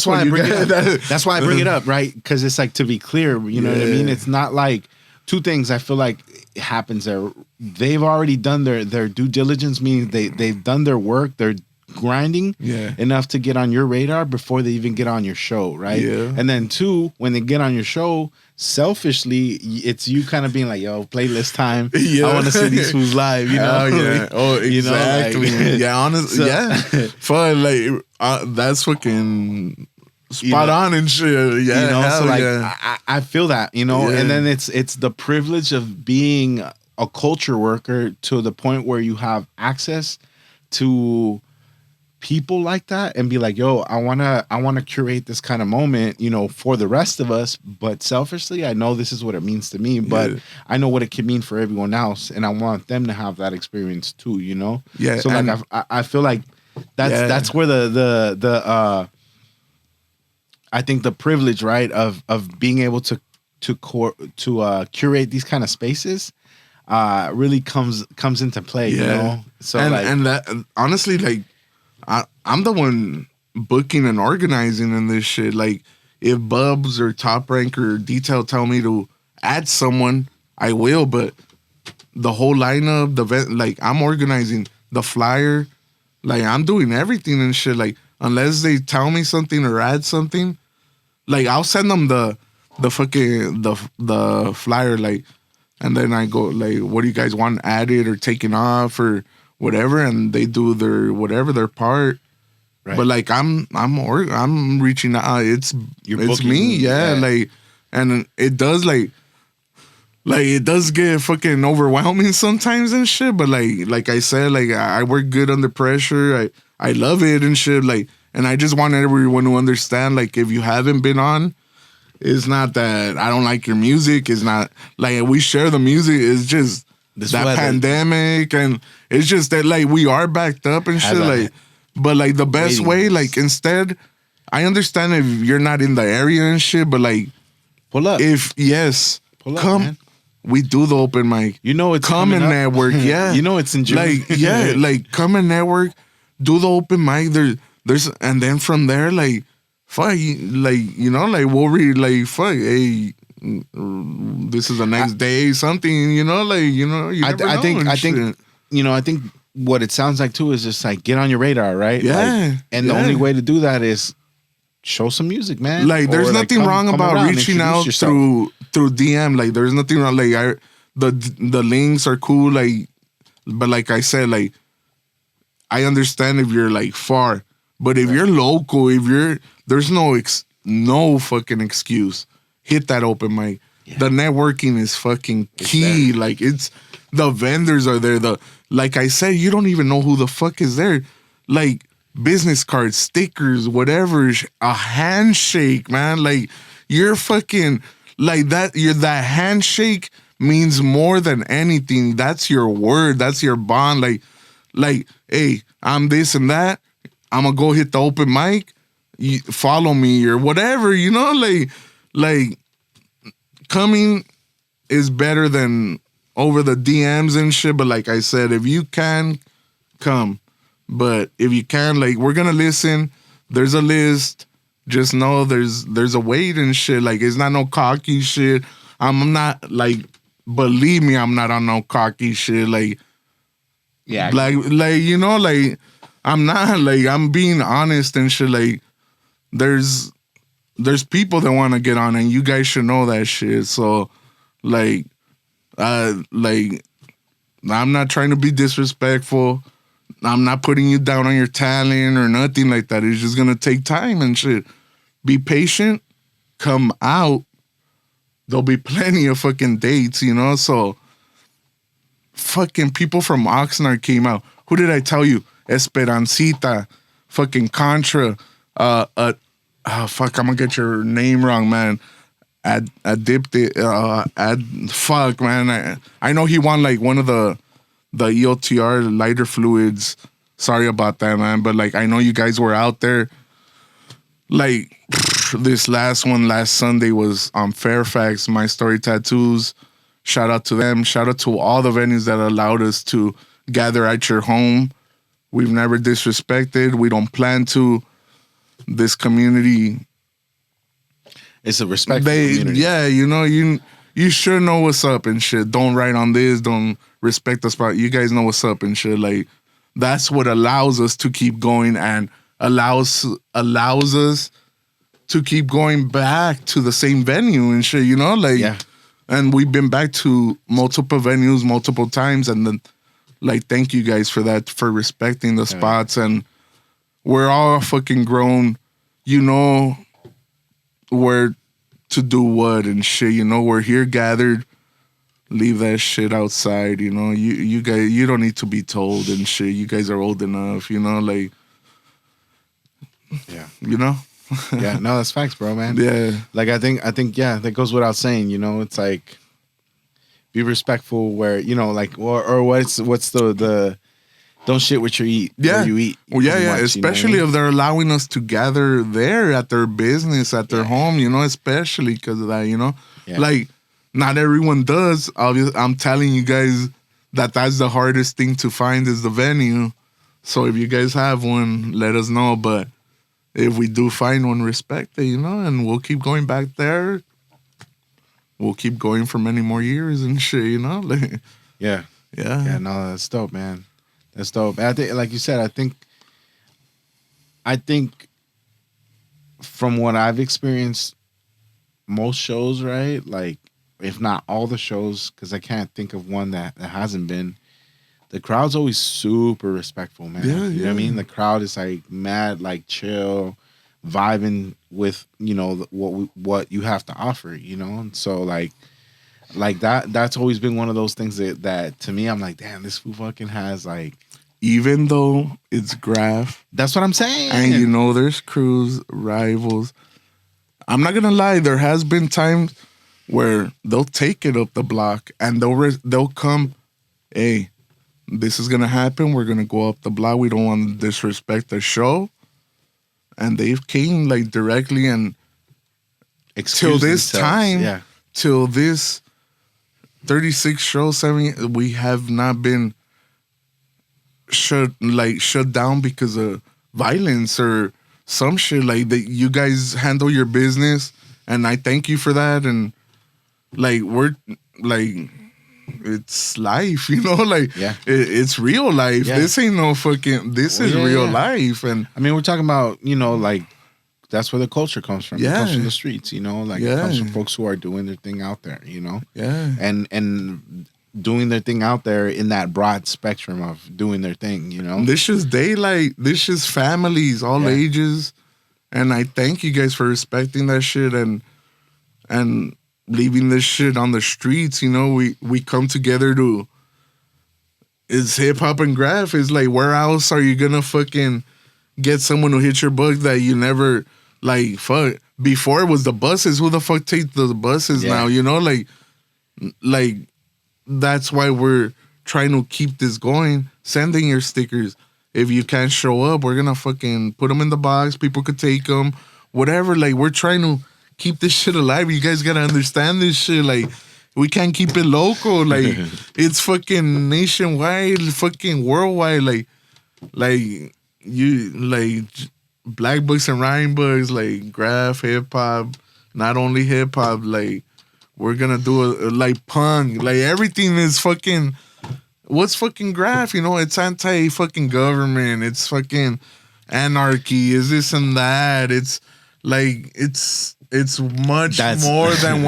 why I bring it up. That's why I bring it up, right? Because it's like, to be clear, you know what I mean? It's not like two things I feel like it happens there. They've already done their due diligence, meaning they've done their work, they're grinding enough to get on your radar before they even get on your show, right? Yeah. And then two, when they get on your show, selfishly, it's you kind of being like, yo, playlist time. I want to see these fools live, you know? Exactly. You know, like, honestly, fun. Like, that's fucking spot on and shit. Yeah, you know, so like I feel that, you know, and then it's the privilege of being a culture worker to the point where you have access to people like that and be like, yo, I wanna curate this kind of moment, you know, for the rest of us, but selfishly I know this is what it means to me, but I know what it can mean for everyone else, and I want them to have that experience too, you know? Yeah. So like I feel like that's where the I think the privilege, right, of being able to curate these kind of spaces really comes into play, you know? So and that honestly, like I'm the one booking and organizing in this shit. Like if Bubs or Top Rank or Detail tell me to add someone, I will, but the whole lineup, the event, like I'm organizing the flyer, like I'm doing everything and shit. Like unless they tell me something or add something, like I'll send them the fucking the flyer, like, and then I go like, what do you guys want added or taken off or whatever, and they do their part. Right. But like I'm reaching out. It's me, like, and it does like it does get fucking overwhelming sometimes and shit. But like I said, like I work good under pressure. I love it and shit. Like, and I just want everyone to understand, like, if you haven't been on, it's not that I don't like your music. It's not like we share the music. It's just that pandemic, and it's just that like we are backed up and shit. Like, but like the best way, like instead, I understand if you're not in the area and shit, but like pull up. Pull up, come. Man. We do the open mic. You know it's come and network. Yeah, you know it's in June. Like like come and network. Do the open mic. There's and then from there, like, fuck, like, you know, like, we'll read, like, fuck, hey, this is the next day, something, you know, like, you know, you never know. I think, you know, I think what it sounds like too is just like get on your radar, right? Yeah. Like, and the only way to do that is show some music, man. Like, there's nothing wrong about reaching out through DM. Like, there's nothing wrong. Like, the links are cool. Like, but like I said, like, I understand if you're like far, but if you're local, there's no fucking excuse. Hit that open mic. Yeah. The networking is fucking key. Like, it's the vendors are there. Like I said, you don't even know who the fuck is there. Like, business cards, stickers, whatever, a handshake, man. Like, you're fucking like that. That handshake means more than anything. That's your word. That's your bond. Like, hey, I'm this and that. I'm gonna go hit the open mic. You follow me or whatever, you know. Like coming is better than over the DMs and shit. But like I said, if you can come. But if you can, like, we're gonna listen. There's a list. Just know there's a wait and shit. Like, it's not no cocky shit. I'm not, like, believe me, I'm not on no cocky shit. Like, yeah, like you know, like, I'm not, like, I'm being honest and shit. Like, there's people that want to get on, and you guys should know that shit. So, like, I'm not trying to be disrespectful. I'm not putting you down on your talent or nothing like that. It's just gonna take time and shit. Be patient. Come out. There'll be plenty of fucking dates, you know? So, fucking people from Oxnard came out. Who did I tell you? Esperancita. Fucking Contra. Fuck, I'm gonna get your name wrong, man. Fuck, man. I know he won, like, one of the EOTR lighter fluids. Sorry about that, man. But, like, I know you guys were out there. Like, this last Sunday was on Fairfax, My Story Tattoos. Shout out to them. Shout out to all the venues that allowed us to gather at your home. We've never disrespected. We don't plan to. This community, it's a respectful community. Yeah, you know, you should know what's up and shit. Don't write on this. Don't respect the spot. You guys know what's up and shit. Like, that's what allows us to keep going and allows us to keep going back to the same venue and shit, you know? Like, yeah. And we've been back to multiple venues multiple times, and then, like, thank you guys for that, for respecting the spots. And we're all fucking grown, you know, where to do what and shit, you know? We're here gathered. Leave that shit outside, you know. You guys, you don't need to be told and shit. You guys are old enough, you know, like, yeah, you know. Yeah, no, that's facts, bro, man. Yeah, like I think, yeah, that goes without saying, you know. It's like, be respectful where, you know, like, or what's the don't shit what you eat. Yeah, you eat. Well, yeah. Especially, you know, if they're allowing us to gather there at their business, at their home, you know. Especially because of that, you know. Yeah. Like, not everyone does. Obviously, I'm telling you guys that's the hardest thing to find is the venue. So if you guys have one, let us know. But if we do find one, respect it, you know, and we'll keep going back there. We'll keep going for many more years and shit, you know. Like, yeah. No, that's dope, man. That's dope. I think, like you said, I think from what I've experienced, most shows, right? Like, if not all the shows, because I can't think of one that hasn't been. The crowd's always super respectful, man. Yeah, you know what I mean? The crowd is like mad, like chill, vibing with, you know, what you have to offer, you know? And so like that's always been one of those things that to me, I'm like, damn, this fool fucking has like, even though it's graph. That's what I'm saying. And you know, there's crews, rivals. I'm not gonna lie, there has been times where they'll take it up the block and they'll come, hey, this is gonna happen. We're gonna go up the block. We don't want to disrespect the show. And they've came like directly and till this time, till this 36 show, 7, we have not been shut down because of violence or some shit. Like that, you guys handle your business, and I thank you for that. And like we're like it's life, you know, like Yeah. it's real life. Yeah. This ain't no fucking. This is yeah, real yeah. life, and I mean, we're talking about, like that's where the culture comes from. It comes Yeah. from the streets, like it Yeah. comes from folks who are doing their thing out there, yeah, and doing their thing out there in that broad spectrum of doing their thing, this is daylight. This is families, all Yeah. ages, and I thank you guys for respecting that shit and leaving this shit on the streets. We come together to. It's hip hop and graph. It's like, where else are you gonna fucking get someone who hit your bug that you never like? Fuck. Before it was the buses. Who the fuck takes the buses Yeah. now? Like that's why we're trying to keep this going. Sending your stickers. If you can't show up, we're gonna fucking put them in the box. People could take them, whatever. Like, we're trying to keep this shit alive. You guys gotta understand this shit. Like, we can't keep it local. Like, it's fucking nationwide, fucking worldwide. Like you like black books and rhyme books, like graph, hip hop. Not only hip hop, like we're gonna do like punk, like everything is fucking. What's fucking graph? It's anti fucking government. It's fucking anarchy. Is this and that? It's like it's much more than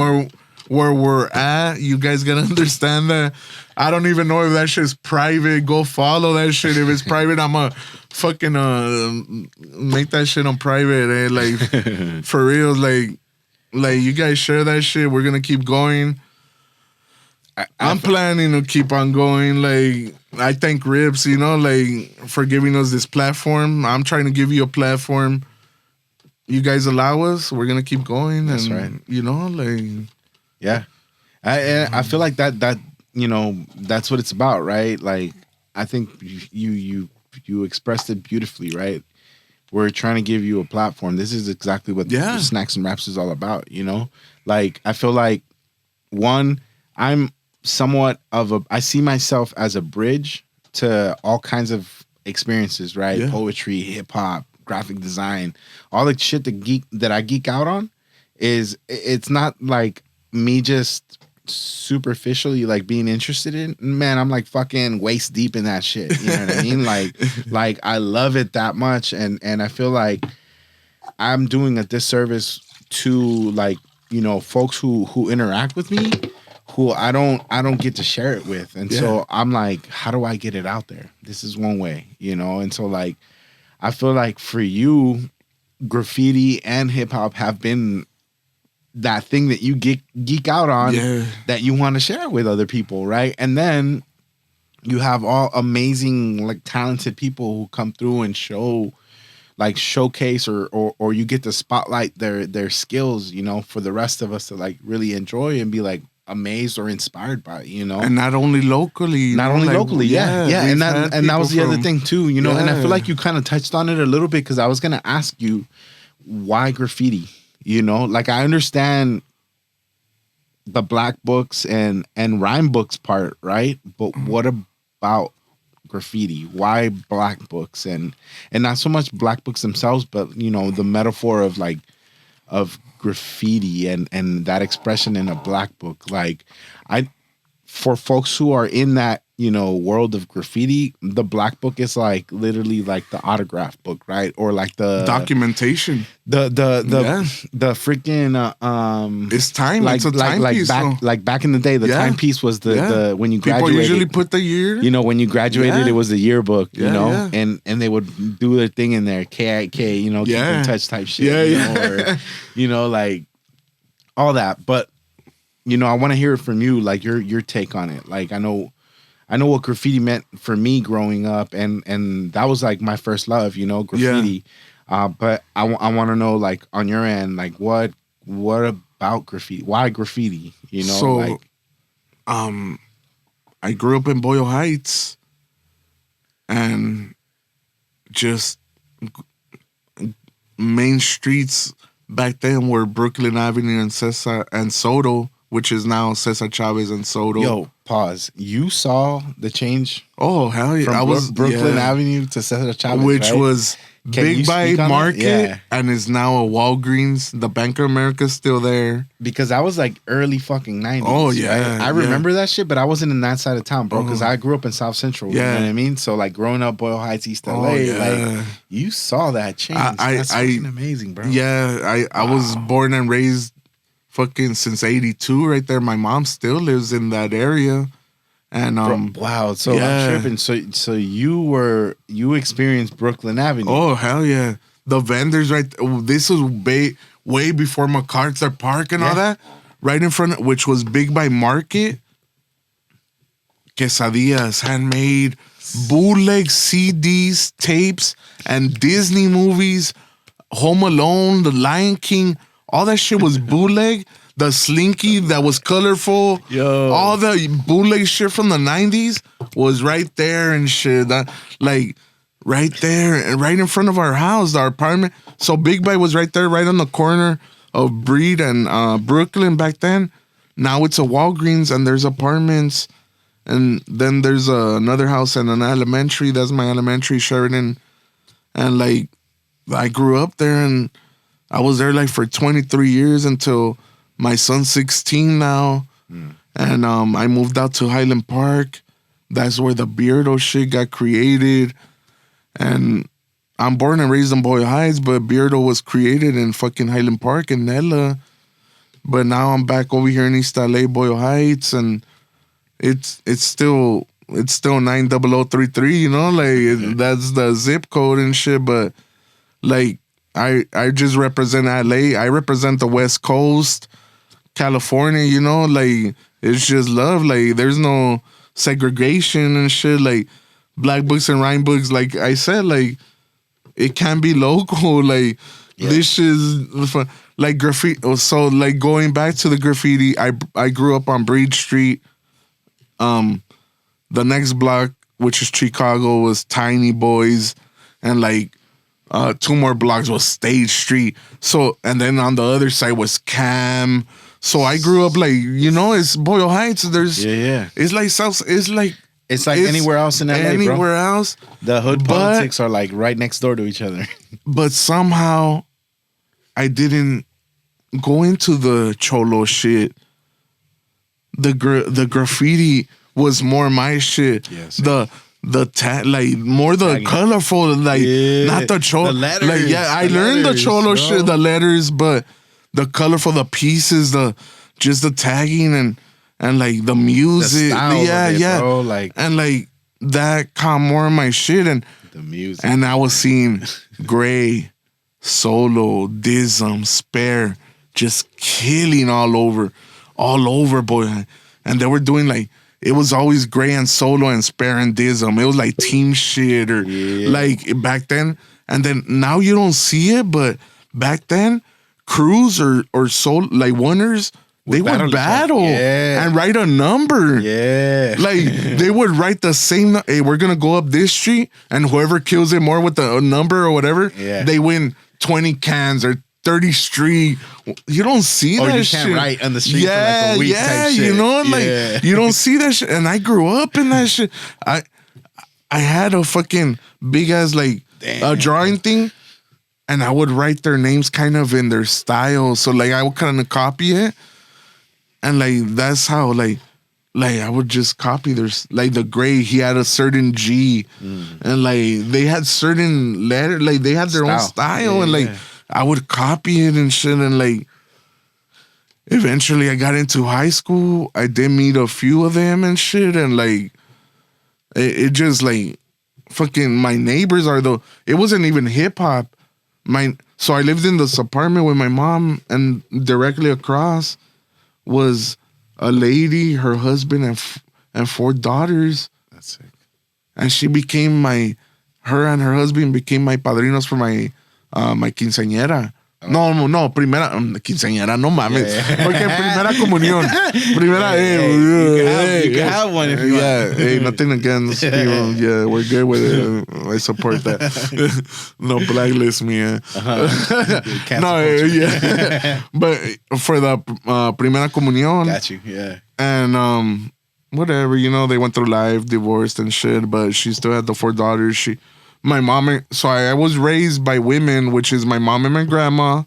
where we're at. You guys gotta understand that. I don't even know if that shit's private. Go follow that shit. If it's private, I'ma fucking make that shit on private. Like for real. Like you guys share that shit. We're gonna keep going. I'm planning to keep on going. Like, I thank RHIPS, like for giving us this platform. I'm trying to give you a platform. You guys allow us. We're gonna keep going. That's and, right. Like, yeah. I feel like that that's what it's about, right? Like, I think you expressed it beautifully, right? We're trying to give you a platform. This is exactly what Snacks and Raps is all about, Like, I feel like I'm somewhat of I see myself as a bridge to all kinds of experiences, right? Yeah. Poetry, hip hop, graphic design, all the shit that I geek out on it's not like me just superficially like being interested in. Man, I'm like fucking waist deep in that shit. You know what I mean? Like I love it that much, and I feel like I'm doing a disservice to like, folks who interact with me, who I don't get to share it with. And so I'm like, how do I get it out there? This is one way, And so like, I feel like for you, graffiti and hip hop have been that thing that you geek out on, that you want to share with other people, right? And then you have all amazing, like, talented people who come through and showcase or you get to spotlight their skills, for the rest of us to like really enjoy and be like amazed or inspired by, And not only locally. Yeah. And that was the other thing too, and I feel like you kind of touched on it a little bit, because I was gonna ask you, why graffiti? Like, I understand the black books and rhyme books part, right? But what about graffiti? Why black books? And not so much black books themselves, but the metaphor of like of graffiti and that expression in a black book. Like, for folks who are in that world of graffiti, the black book is like literally like the autograph book, right? Or like the documentation, the freaking it's time, like it's a timepiece, like back in the day, the timepiece was the when you graduated. People usually put the year, when you graduated, it was the yearbook, and they would do their thing in there, KIK, keep in touch type shit, or like all that. But I want to hear it from you, like your take on it. Like, I know what graffiti meant for me growing up, and that was like my first love, graffiti. But I want to know, like, on your end, like what about graffiti? Why graffiti? So, like, I grew up in Boyle Heights, and just main streets back then were Brooklyn Avenue and Cesar and Soto. which is now Cesar Chavez and Soto. Yo, pause. You saw the change Oh hell yeah! from I was Brooklyn yeah. Avenue to Cesar Chavez, which right? was Can you Big speak Buy on that? Market Yeah. and is now a Walgreens. The Bank of America's still there. Because that was like early fucking 90s. Oh, yeah, right? I yeah. remember that shit, but I wasn't in that side of town, bro, because Oh. I grew up in South Central. You Yeah. know what I mean? So, like, growing up, Boyle Heights, East LA, Oh, yeah. like, you saw that change. That's fucking amazing, bro. Yeah, I was born and raised fucking since 82 right there. My mom still lives in that area. And Bro, wow. So yeah. I'm tripping. So you experienced Brooklyn Avenue. Oh hell yeah. The vendors this was way before MacArthur Park and all that. Right in front of, which was Big Buy Market. Quesadillas, handmade, bootleg CDs, tapes, and Disney movies, Home Alone, The Lion King, all that shit was bootleg. The Slinky that was colorful, all the bootleg shit from the 90s was right there and shit. Like right there and right in front of our house, our apartment. So Big Buy was right there, right on the corner of Breed and Brooklyn back then. Now it's a Walgreens and there's apartments. And then there's another house and an elementary. That's my elementary, Sheridan. And like, I grew up there and I was there like for 23 years until my son's 16 now. And I moved out to Highland Park. That's where the Beirdoh shit got created. And I'm born and raised in Boyle Heights, but Beirdoh was created in fucking Highland Park in Nella. But now I'm back over here in East LA, Boyle Heights, and it's still 90033, you know, like that's the zip code and shit. But like I just represent LA. I represent the West Coast, California, you know, like it's just love. Like there's no segregation and shit. Like black books and rhyme books, like I said, like it can be local. Like this is fun. Like graffiti. So like going back to the graffiti, I grew up on Breed Street. The next block, which is Chicago, was Tiny Boys, and like 2 more blocks was Stage Street. So and then on the other side was Cam. So I grew up like, you know, it's Boyle Heights. There's It's like South. It's like anywhere else in LA, anywhere bro. else. The hood politics are like right next door to each other. But somehow I didn't go into the cholo shit. The graffiti was more my shit. Yes. Like more the colorful, like not the cholo. The letters. Like I learned the cholo shit, the letters, but the colorful, the pieces, just the tagging and like the music. The style bro. Like and like that caught more of my shit and the music. And I was seeing Gray, Solo, Dism, Spare, just killing all over, boy. And they were doing like, it was always Gray and Solo and Spare and Dism. It was like team shit or like back then. And then now you don't see it, but back then, crews or Soul, like Oneers, they would battle and write a number. Yeah. Like they would write the same, hey, we're going to go up this street and whoever kills it more with the number or whatever, they win 20 cans or 30 street. You don't see that you shit. Can't write on the street for like a week type shit. You know, like you don't see that shit. And I grew up in that shit. I had a fucking big ass like a drawing thing, and I would write their names kind of in their style. So like I would kind of copy it, and like that's how like I would just copy there's like the Gray. He had a certain G, and like they had certain letter. Like they had their own style, and like. I would copy it and shit, and like eventually I got into high school. I did meet a few of them and shit, and like it just like fucking my neighbors are it wasn't even hip hop. So I lived in this apartment with my mom, and directly across was a lady, her husband, and 4 daughters. That's sick. And she became her and her husband became my padrinos for my quinceañera. No, primera quinceañera, no mames. Yeah. Porque primera comunión. Primera, you can have one if you want. Hey, nothing against people. Yeah, we're good with it. I support that. No, blacklist me. No, yeah. But for the primera comunión. Got you, yeah. And whatever, they went through life, divorced and shit, but she still had the 4 daughters. My mom, so I was raised by women, which is my mom and my grandma,